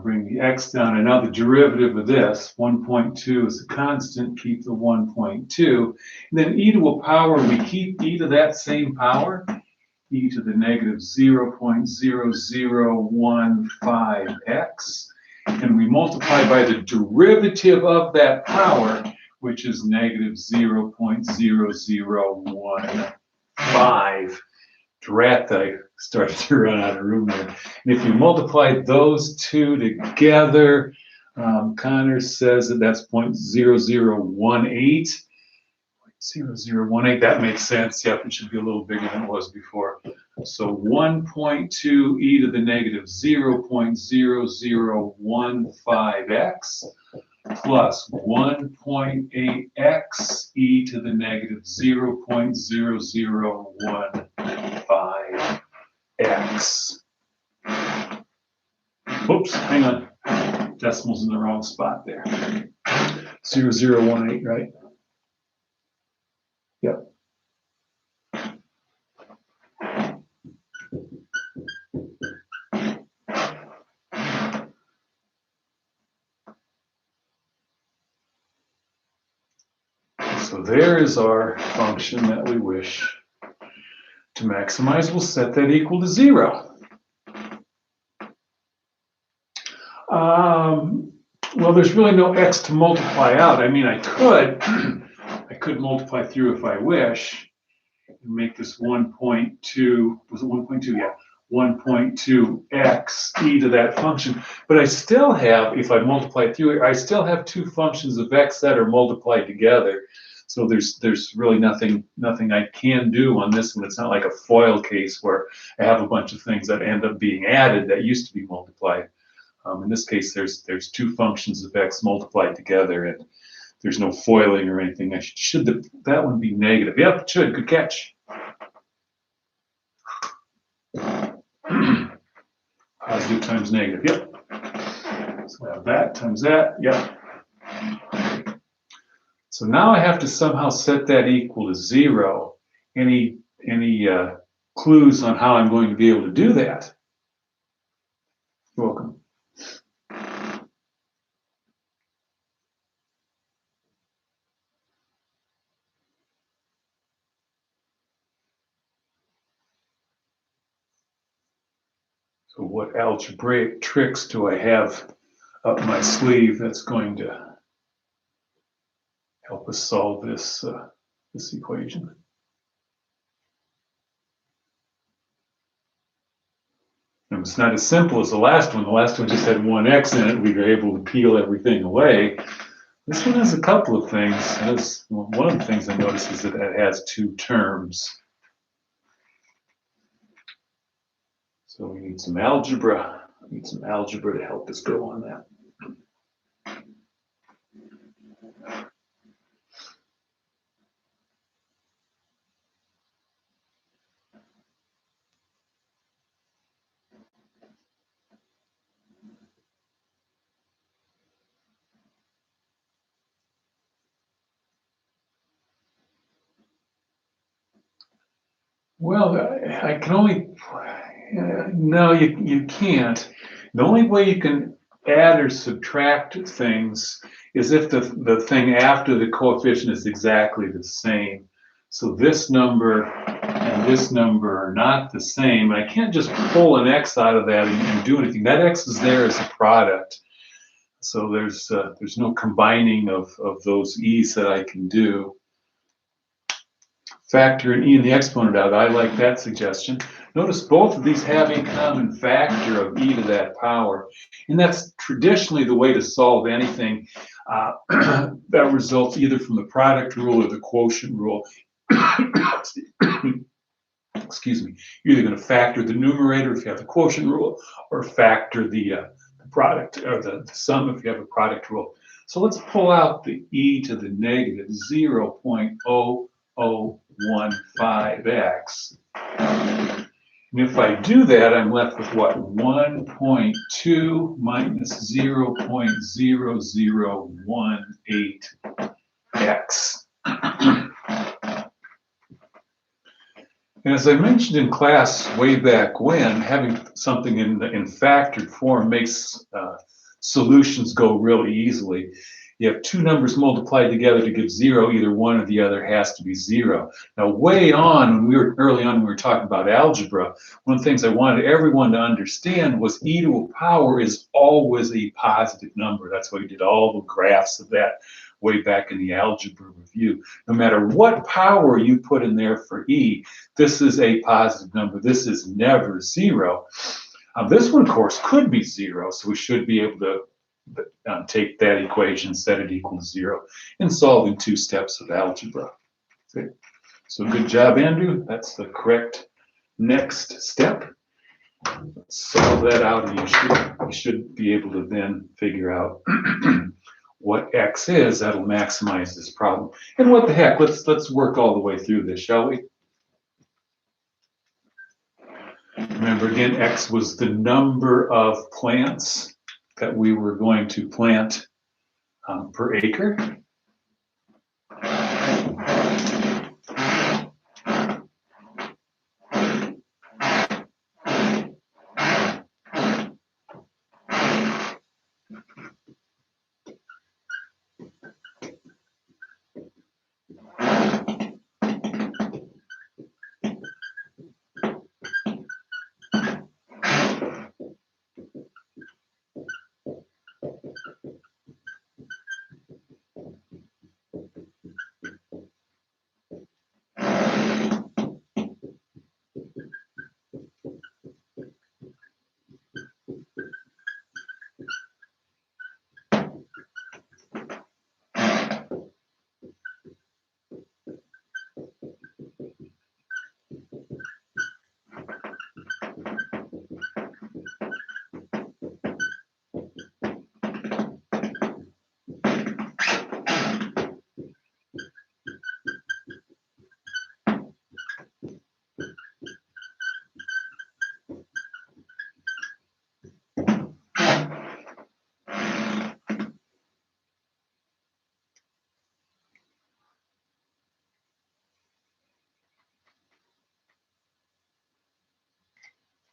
bring the x down, and now the derivative of this, 1.2 is a constant, keep the 1.2. And then e to a power, we keep e to that same power, e to the negative 0.0015x. And we multiply by the derivative of that power, which is negative 0.0015. Drat, I started to run out of room there. And if you multiply those two together, Connor says that that's 0.0018. 0.0018, that makes sense. Yep, it should be a little bigger than it was before. So 1.2 e to the negative 0.0015x plus 1.8x e to the negative 0.0015x. Oops, hang on. Decimal's in the wrong spot there. 0018, right? Yep. So there is our function that we wish to maximize. We'll set that equal to 0. Well, there's really no x to multiply out. I mean, I could multiply through if I wish and make this 1.2, was it 1.2? Yeah, 1.2x e to that function. But I still have, if I multiply through it, I still have two functions of x that are multiplied together. So there's really nothing I can do on this one. It's not like a FOIL case where I have a bunch of things that end up being added that used to be multiplied. In this case, there's two functions of x multiplied together, and there's no foiling or anything. Should that one be negative? Yep, it should. Good catch. Positive times negative. Yep. So I have that times that. Yep. So now I have to somehow set that equal to 0. Any clues on how I'm going to be able to do that? You're welcome. So what algebraic tricks do I have up my sleeve that's going to help us solve this this equation? And it's not as simple as the last one. The last one just had one x in it. We were able to peel everything away. This one has a couple of things. One of the things I noticed is that it has two terms. So we need some algebra. We need some algebra to help us go on that. Well, I can only, no, you can't. The only way you can add or subtract things is if the thing after the coefficient is exactly the same. So this number and this number are not the same. I can't just pull an x out of that and do anything. That x is there as a product. So there's no combining of those e's that I can do. factor in e in the exponent out. I like that suggestion. Notice both of these have a common factor of e to that power. And that's traditionally the way to solve anything that results either from the product rule or the quotient rule. Excuse me. You're either going to factor the numerator if you have the quotient rule, or factor the product or the sum if you have a product rule. So let's pull out the e to the negative 0.0015x. And if I do that, I'm left with what? 1.2 minus 0.0018x. And as I mentioned in class way back when, having something in factored form makes solutions go really easily. You have two numbers multiplied together to give 0, either one or the other has to be 0. Now, way on, early on when we were talking about algebra, one of the things I wanted everyone to understand was e to a power is always a positive number. That's why we did all the graphs of that way back in the algebra review. No matter what power you put in there for e, this is a positive number. This is never 0. This one, of course, could be 0, so we should be able to take that equation, set it equal to 0, and solve in 2 steps of algebra. Okay. So good job, Andrew. That's the correct next step. Let's solve that out, and you should be able to then figure out what x is. That'll maximize this problem. And what the heck, let's work all the way through this, shall we? Remember again, x was the number of plants that we were going to plant per acre.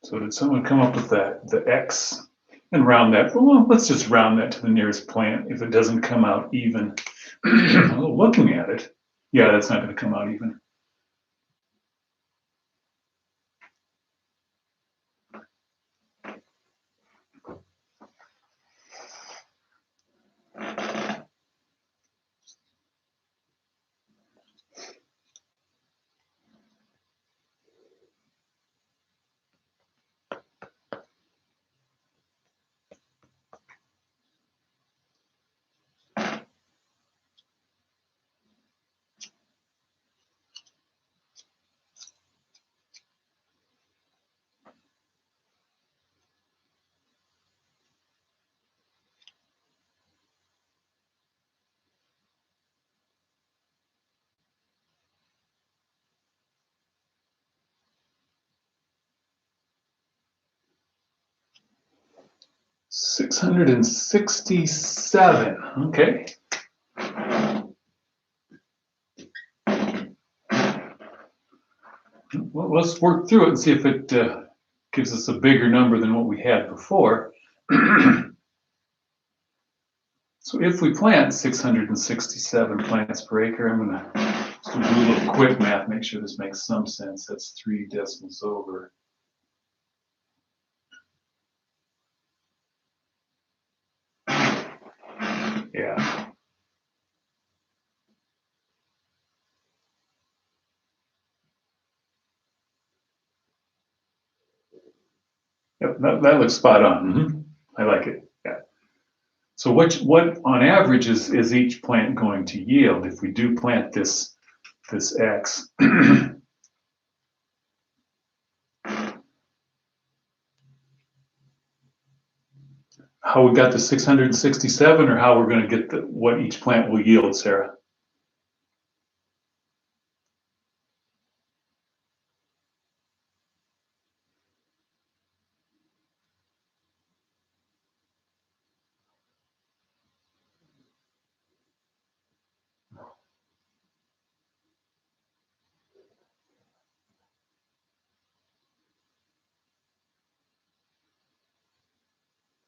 So did someone come up with that, the x, and round that? Well, let's just round that to the nearest plant if it doesn't come out even. Looking at it, yeah, that's not going to come out even. $667. Okay. Well, let's work through it and see if it gives us a bigger number than what we had before. So if we plant 667 plants per acre, I'm going to do a little quick math, make sure this makes some sense. That's 3 decimals over. Yeah. Yep, that looks spot on. I like it. Yeah. So what on average is each plant going to yield if we do plant this X? How we got to 667, or how we're going to get what each plant will yield, Sarah?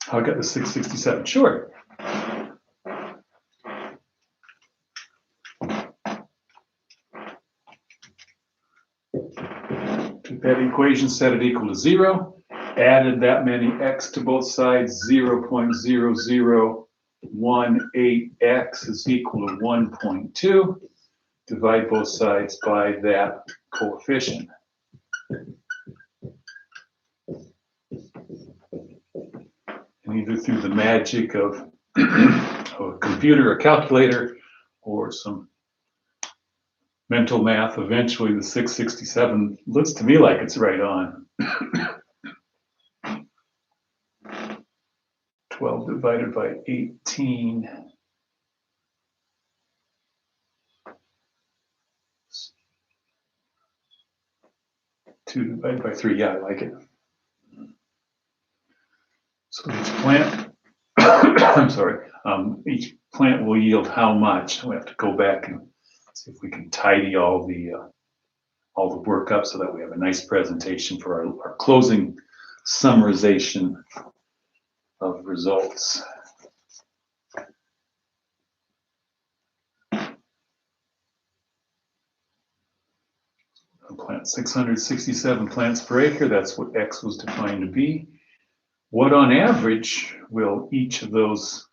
How I got the 667? Sure. Took that equation, set it equal to 0, added that many x to both sides. 0.0018x is equal to 1.2. Divide both sides by that coefficient. And either through the magic of a computer or calculator or some mental math, eventually the 667 looks to me like it's right on. 12 divided by 18. 2 divided by 3. Yeah, I like it. So each plant, I'm sorry, each plant will yield how much? We have to go back and see if we can tidy all the work up so that we have a nice presentation for our closing summarization of results. Plant 667 plants per acre, that's what X was defined to be. What on average will each of those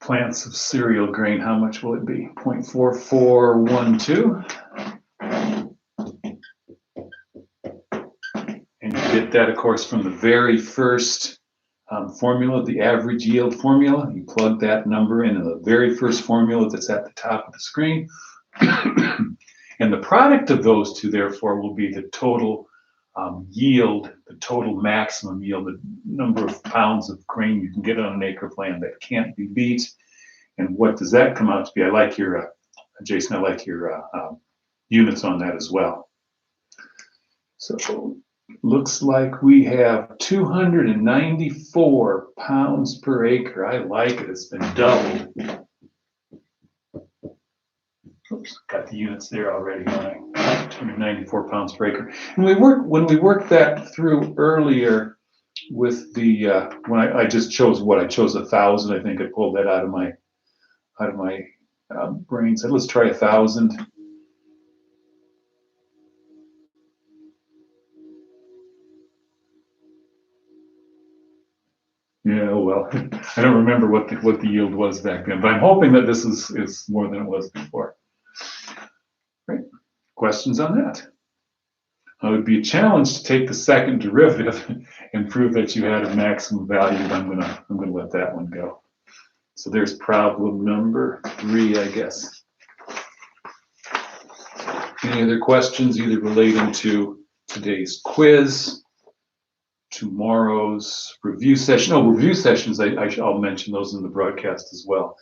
plants of cereal grain, how much will it be? 0.4412. And you get that, of course, from the very first formula, the average yield formula. You plug that number into the very first formula that's at the top of the screen. And the product of those two, therefore, will be the total yield, the total maximum yield, the number of pounds of grain you can get on an acre of land that can't be beat. And what does that come out to be? I like your, Jason, I like your units on that as well. So looks like we have 294 pounds per acre. I like it. It's been doubled. Oops, got the units there already. 294 pounds per acre. And when we worked that through earlier with the when I just chose what I chose 1,000. I think I pulled that out of my brain. Said let's try 1,000. Yeah, well, I don't remember what the yield was back then, but I'm hoping that this is more than it was before. Great. Questions on that? It would be a challenge to take the second derivative and prove that you had a maximum value. But I'm gonna let that one go. So there's problem number 3, I guess. Any other questions, either relating to today's quiz, tomorrow's review session? Oh, review sessions, I'll mention those in the broadcast as well.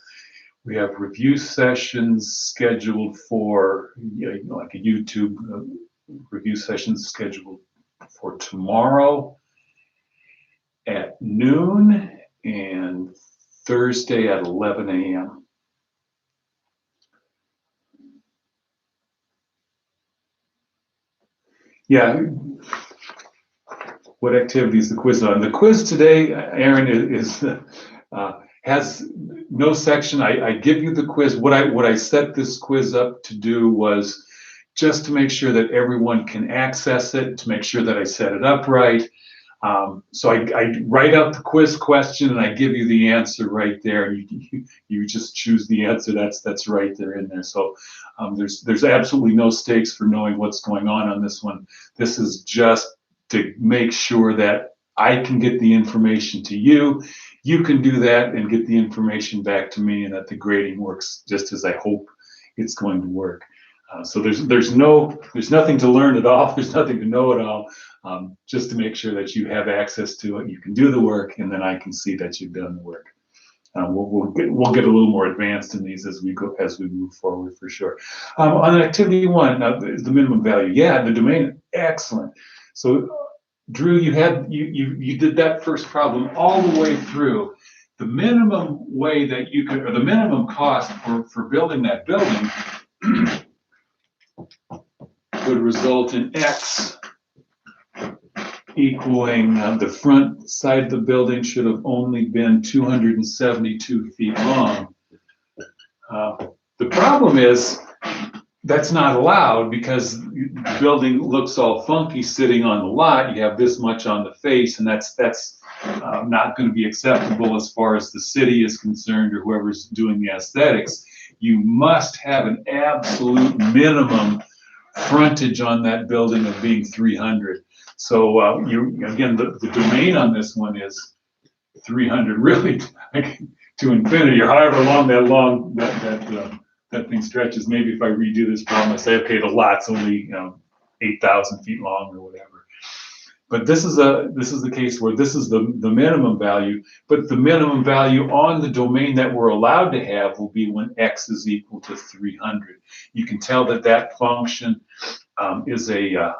We have review sessions scheduled for, like a YouTube review sessions scheduled for tomorrow at noon and Thursday at 11 a.m. Yeah. What activities the quiz on? The quiz today, Aaron, has no section. I give you the quiz. What I set this quiz up to do was just to make sure that everyone can access it, to make sure that I set it up right. So I write out the quiz question and I give you the answer right there. You just choose the answer that's right there in there. So there's absolutely no stakes for knowing what's going on this one. This is just to make sure that I can get the information to you. You can do that and get the information back to me, and that the grading works just as I hope it's going to work. So there's nothing to learn at all. There's nothing to know at all. Just to make sure that you have access to it, you can do the work, and then I can see that you've done the work. We'll get a little more advanced in these as we move forward, for sure. On activity 1, now the minimum value, yeah, the domain, excellent. So Drew, you did that first problem all the way through. The minimum way that you could, or the minimum cost for building that building would result in X equaling the front side of the building should have only been 272 feet long. The problem is that's not allowed because the building looks all funky sitting on the lot. You have this much on the face, and that's not going to be acceptable as far as the city is concerned or whoever's doing the aesthetics. You must have an absolute minimum frontage on that building of being 300. So again, the domain on this one is 300, really, to infinity, or however long that thing stretches. Maybe if I redo this problem, I say, okay, the lot's only 8,000 feet long or whatever. But this is the case where this is the minimum value, but the minimum value on the domain that we're allowed to have will be when X is equal to 300. You can tell that function is a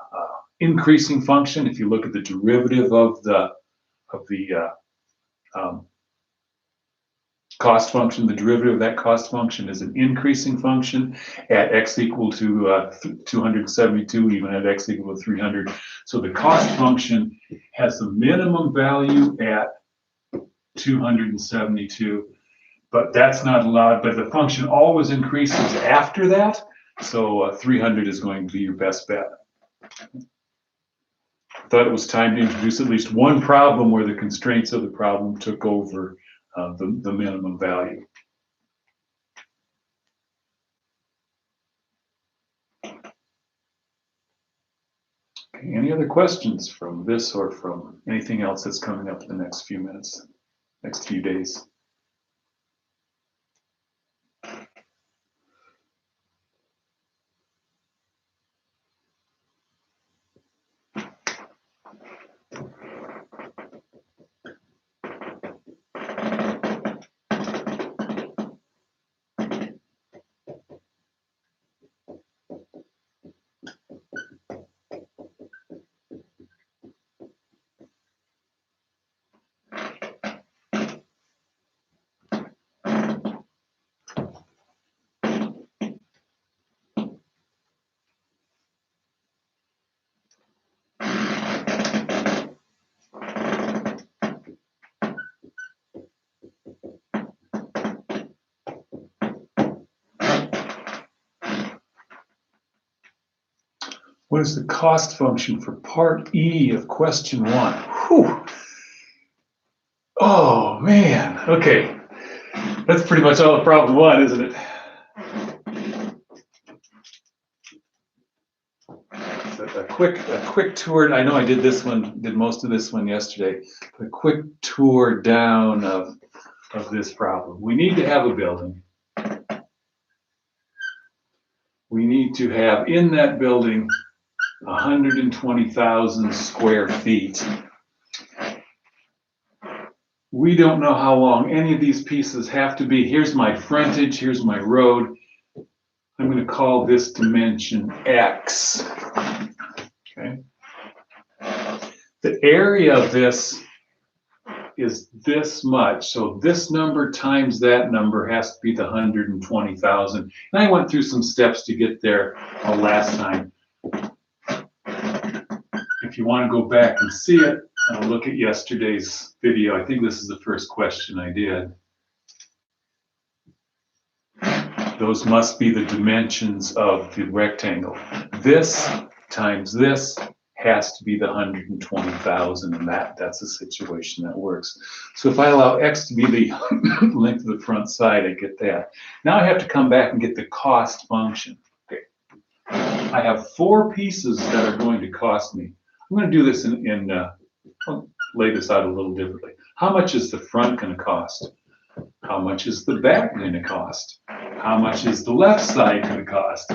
increasing function. If you look at the derivative of the cost function, the derivative of that cost function is an increasing function at X equal to 272, even at X equal to 300. So the cost function has the minimum value at 272, but that's not allowed. But the function always increases after that. So 300 is going to be your best bet. I thought it was time to introduce at least one problem where the constraints of the problem took over the minimum value. Okay, any other questions from this or from anything else that's coming up in the next few minutes, next few days? What is the cost function for part E of question 1? Whew. Oh man, okay. That's pretty much all of problem 1, isn't it? So a quick tour. I know I did most of this one yesterday. A quick tour down of this problem. We need to have a building. We need to have in that building 120,000 square feet. We don't know how long any of these pieces have to be. Here's my frontage, here's my road. I'm going to call this dimension X. Okay. The area of this is this much. So this number times that number has to be the 120,000. And I went through some steps to get there last time. If you want to go back and see it, look at yesterday's video. I think this is the first question I did. Those must be the dimensions of the rectangle. This times this has to be the 120,000, and that's a situation that works. So if I allow X to be the length of the front side, I get that. Now I have to come back and get the cost function. Okay. I have 4 pieces that are going to cost me. I'm going to do this I'll lay this out a little differently. How much is the front going to cost? How much is the back going to cost? How much is the left side going to cost?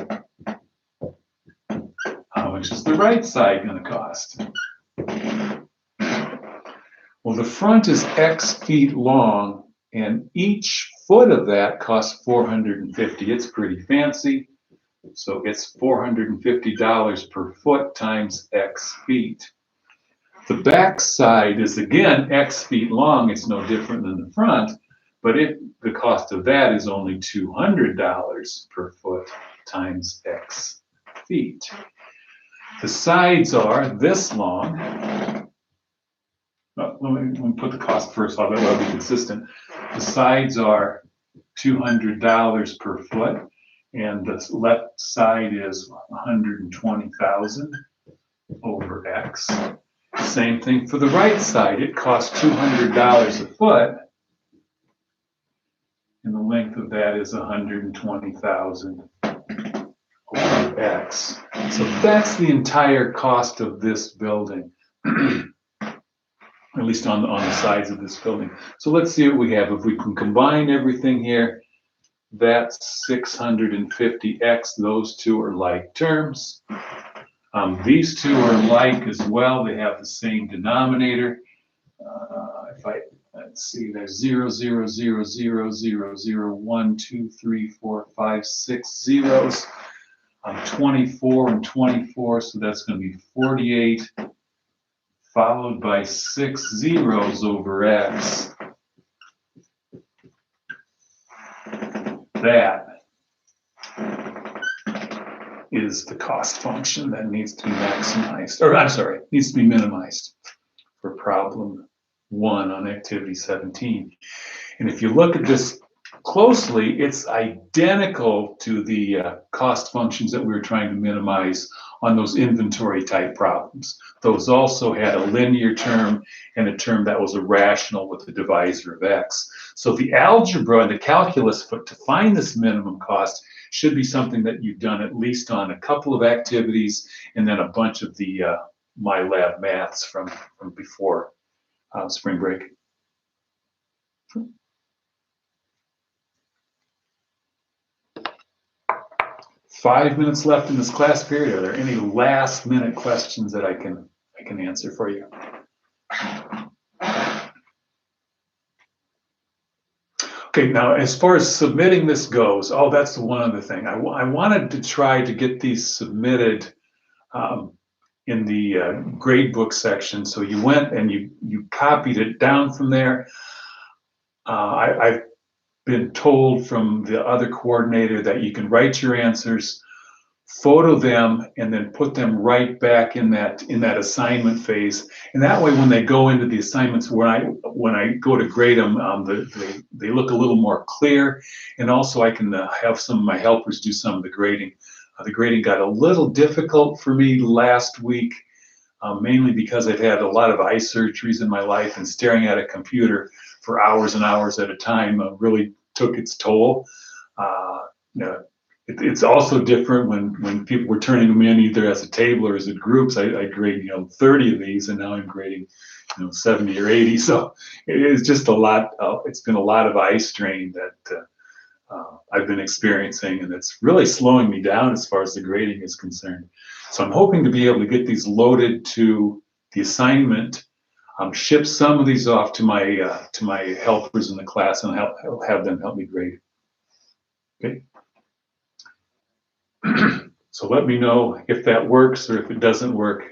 How much is the right side going to cost? Well, the front is X feet long, and each foot of that costs $450. It's pretty fancy. So it's $450 per foot times X feet. The back side is again X feet long. It's no different than the front, but the cost of that is only $200 per foot times X feet. The sides are this long. Let me put the cost first, so that'll be consistent. The sides are $200 per foot, and the left side is 120,000 over X. Same thing for the right side. It costs $200 a foot, and the length of that is 120,000 over X. So that's the entire cost of this building, at least on the sides of this building. So let's see what we have. If we can combine everything here, that's 650X. Those two are like terms. These two are like as well. They have the same denominator. Let's see, there's 0, 0, 0, 0, 0, 0, 1, 2, 3, 4, 5, 6 zeros. 24 and 24, so that's going to be 48, followed by 6 zeros over X. That is the cost function that needs to be maximized, or I'm sorry, needs to be minimized for problem 1 on activity 17. And if you look at this closely, it's identical to the cost functions that we were trying to minimize on those inventory type problems. Those also had a linear term and a term that was irrational with a divisor of X. So the algebra and the calculus to find this minimum cost should be something that you've done at least on a couple of activities, and then a bunch of the MyLab maths from before spring break. 5 minutes left in this class period. Are there any last minute questions that I can answer for you? Okay, now as far as submitting this goes, that's the one other thing. I wanted to try to get these submitted in the gradebook section. So you went and you copied it down from there. I've been told from the other coordinator that you can write your answers, photo them, and then put them right back in that assignment phase. And that way, when they go into the assignments, when I go to grade them, they look a little more clear. And also, I can have some of my helpers do some of the grading. The grading got a little difficult for me last week, mainly because I've had a lot of eye surgeries in my life, and staring at a computer for hours and hours at a time really took its toll. It's also different when people were turning them in either as a table or as a groups. I grade 30 of these, and now I'm grading 70 or 80. So it's just a lot. It's been a lot of eye strain that I've been experiencing, and it's really slowing me down as far as the grading is concerned. So I'm hoping to be able to get these loaded to the assignment. Ship some of these off to my helpers in the class, and have them help me grade. Okay. So let me know if that works, or if it doesn't work.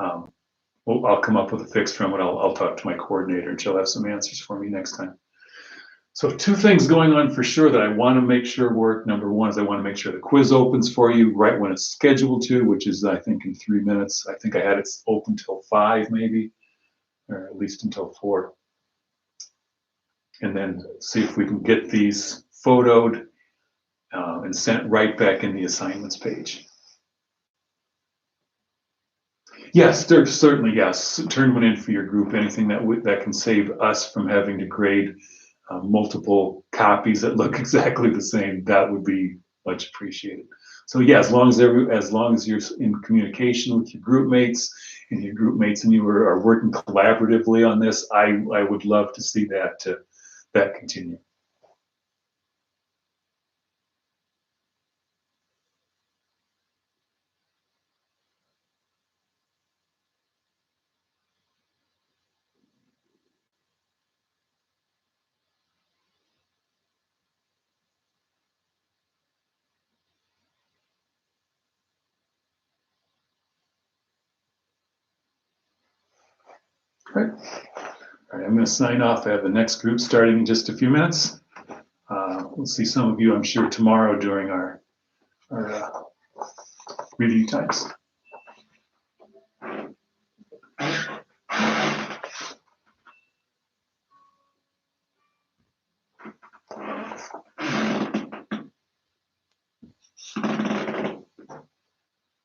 I'll come up with a fix from it. I'll talk to my coordinator, and she'll have some answers for me next time. So 2 things going on for sure that I want to make sure work. Number 1 is I want to make sure the quiz opens for you right when it's scheduled to, which is I think in 3 minutes. I think I had it open till 5 maybe, or at least until 4. And then see if we can get these photoed and sent right back in the assignments page. Yes, certainly, yes. Turn one in for your group. Anything that can save us from having to grade multiple copies that look exactly the same, that would be much appreciated. So yeah, as long as you're in communication with your group mates, and your group mates and you are working collaboratively on this, I would love to see that continue. Right. All right, I'm going to sign off. I have the next group starting in just a few minutes. We'll see some of you, I'm sure, tomorrow during our review times.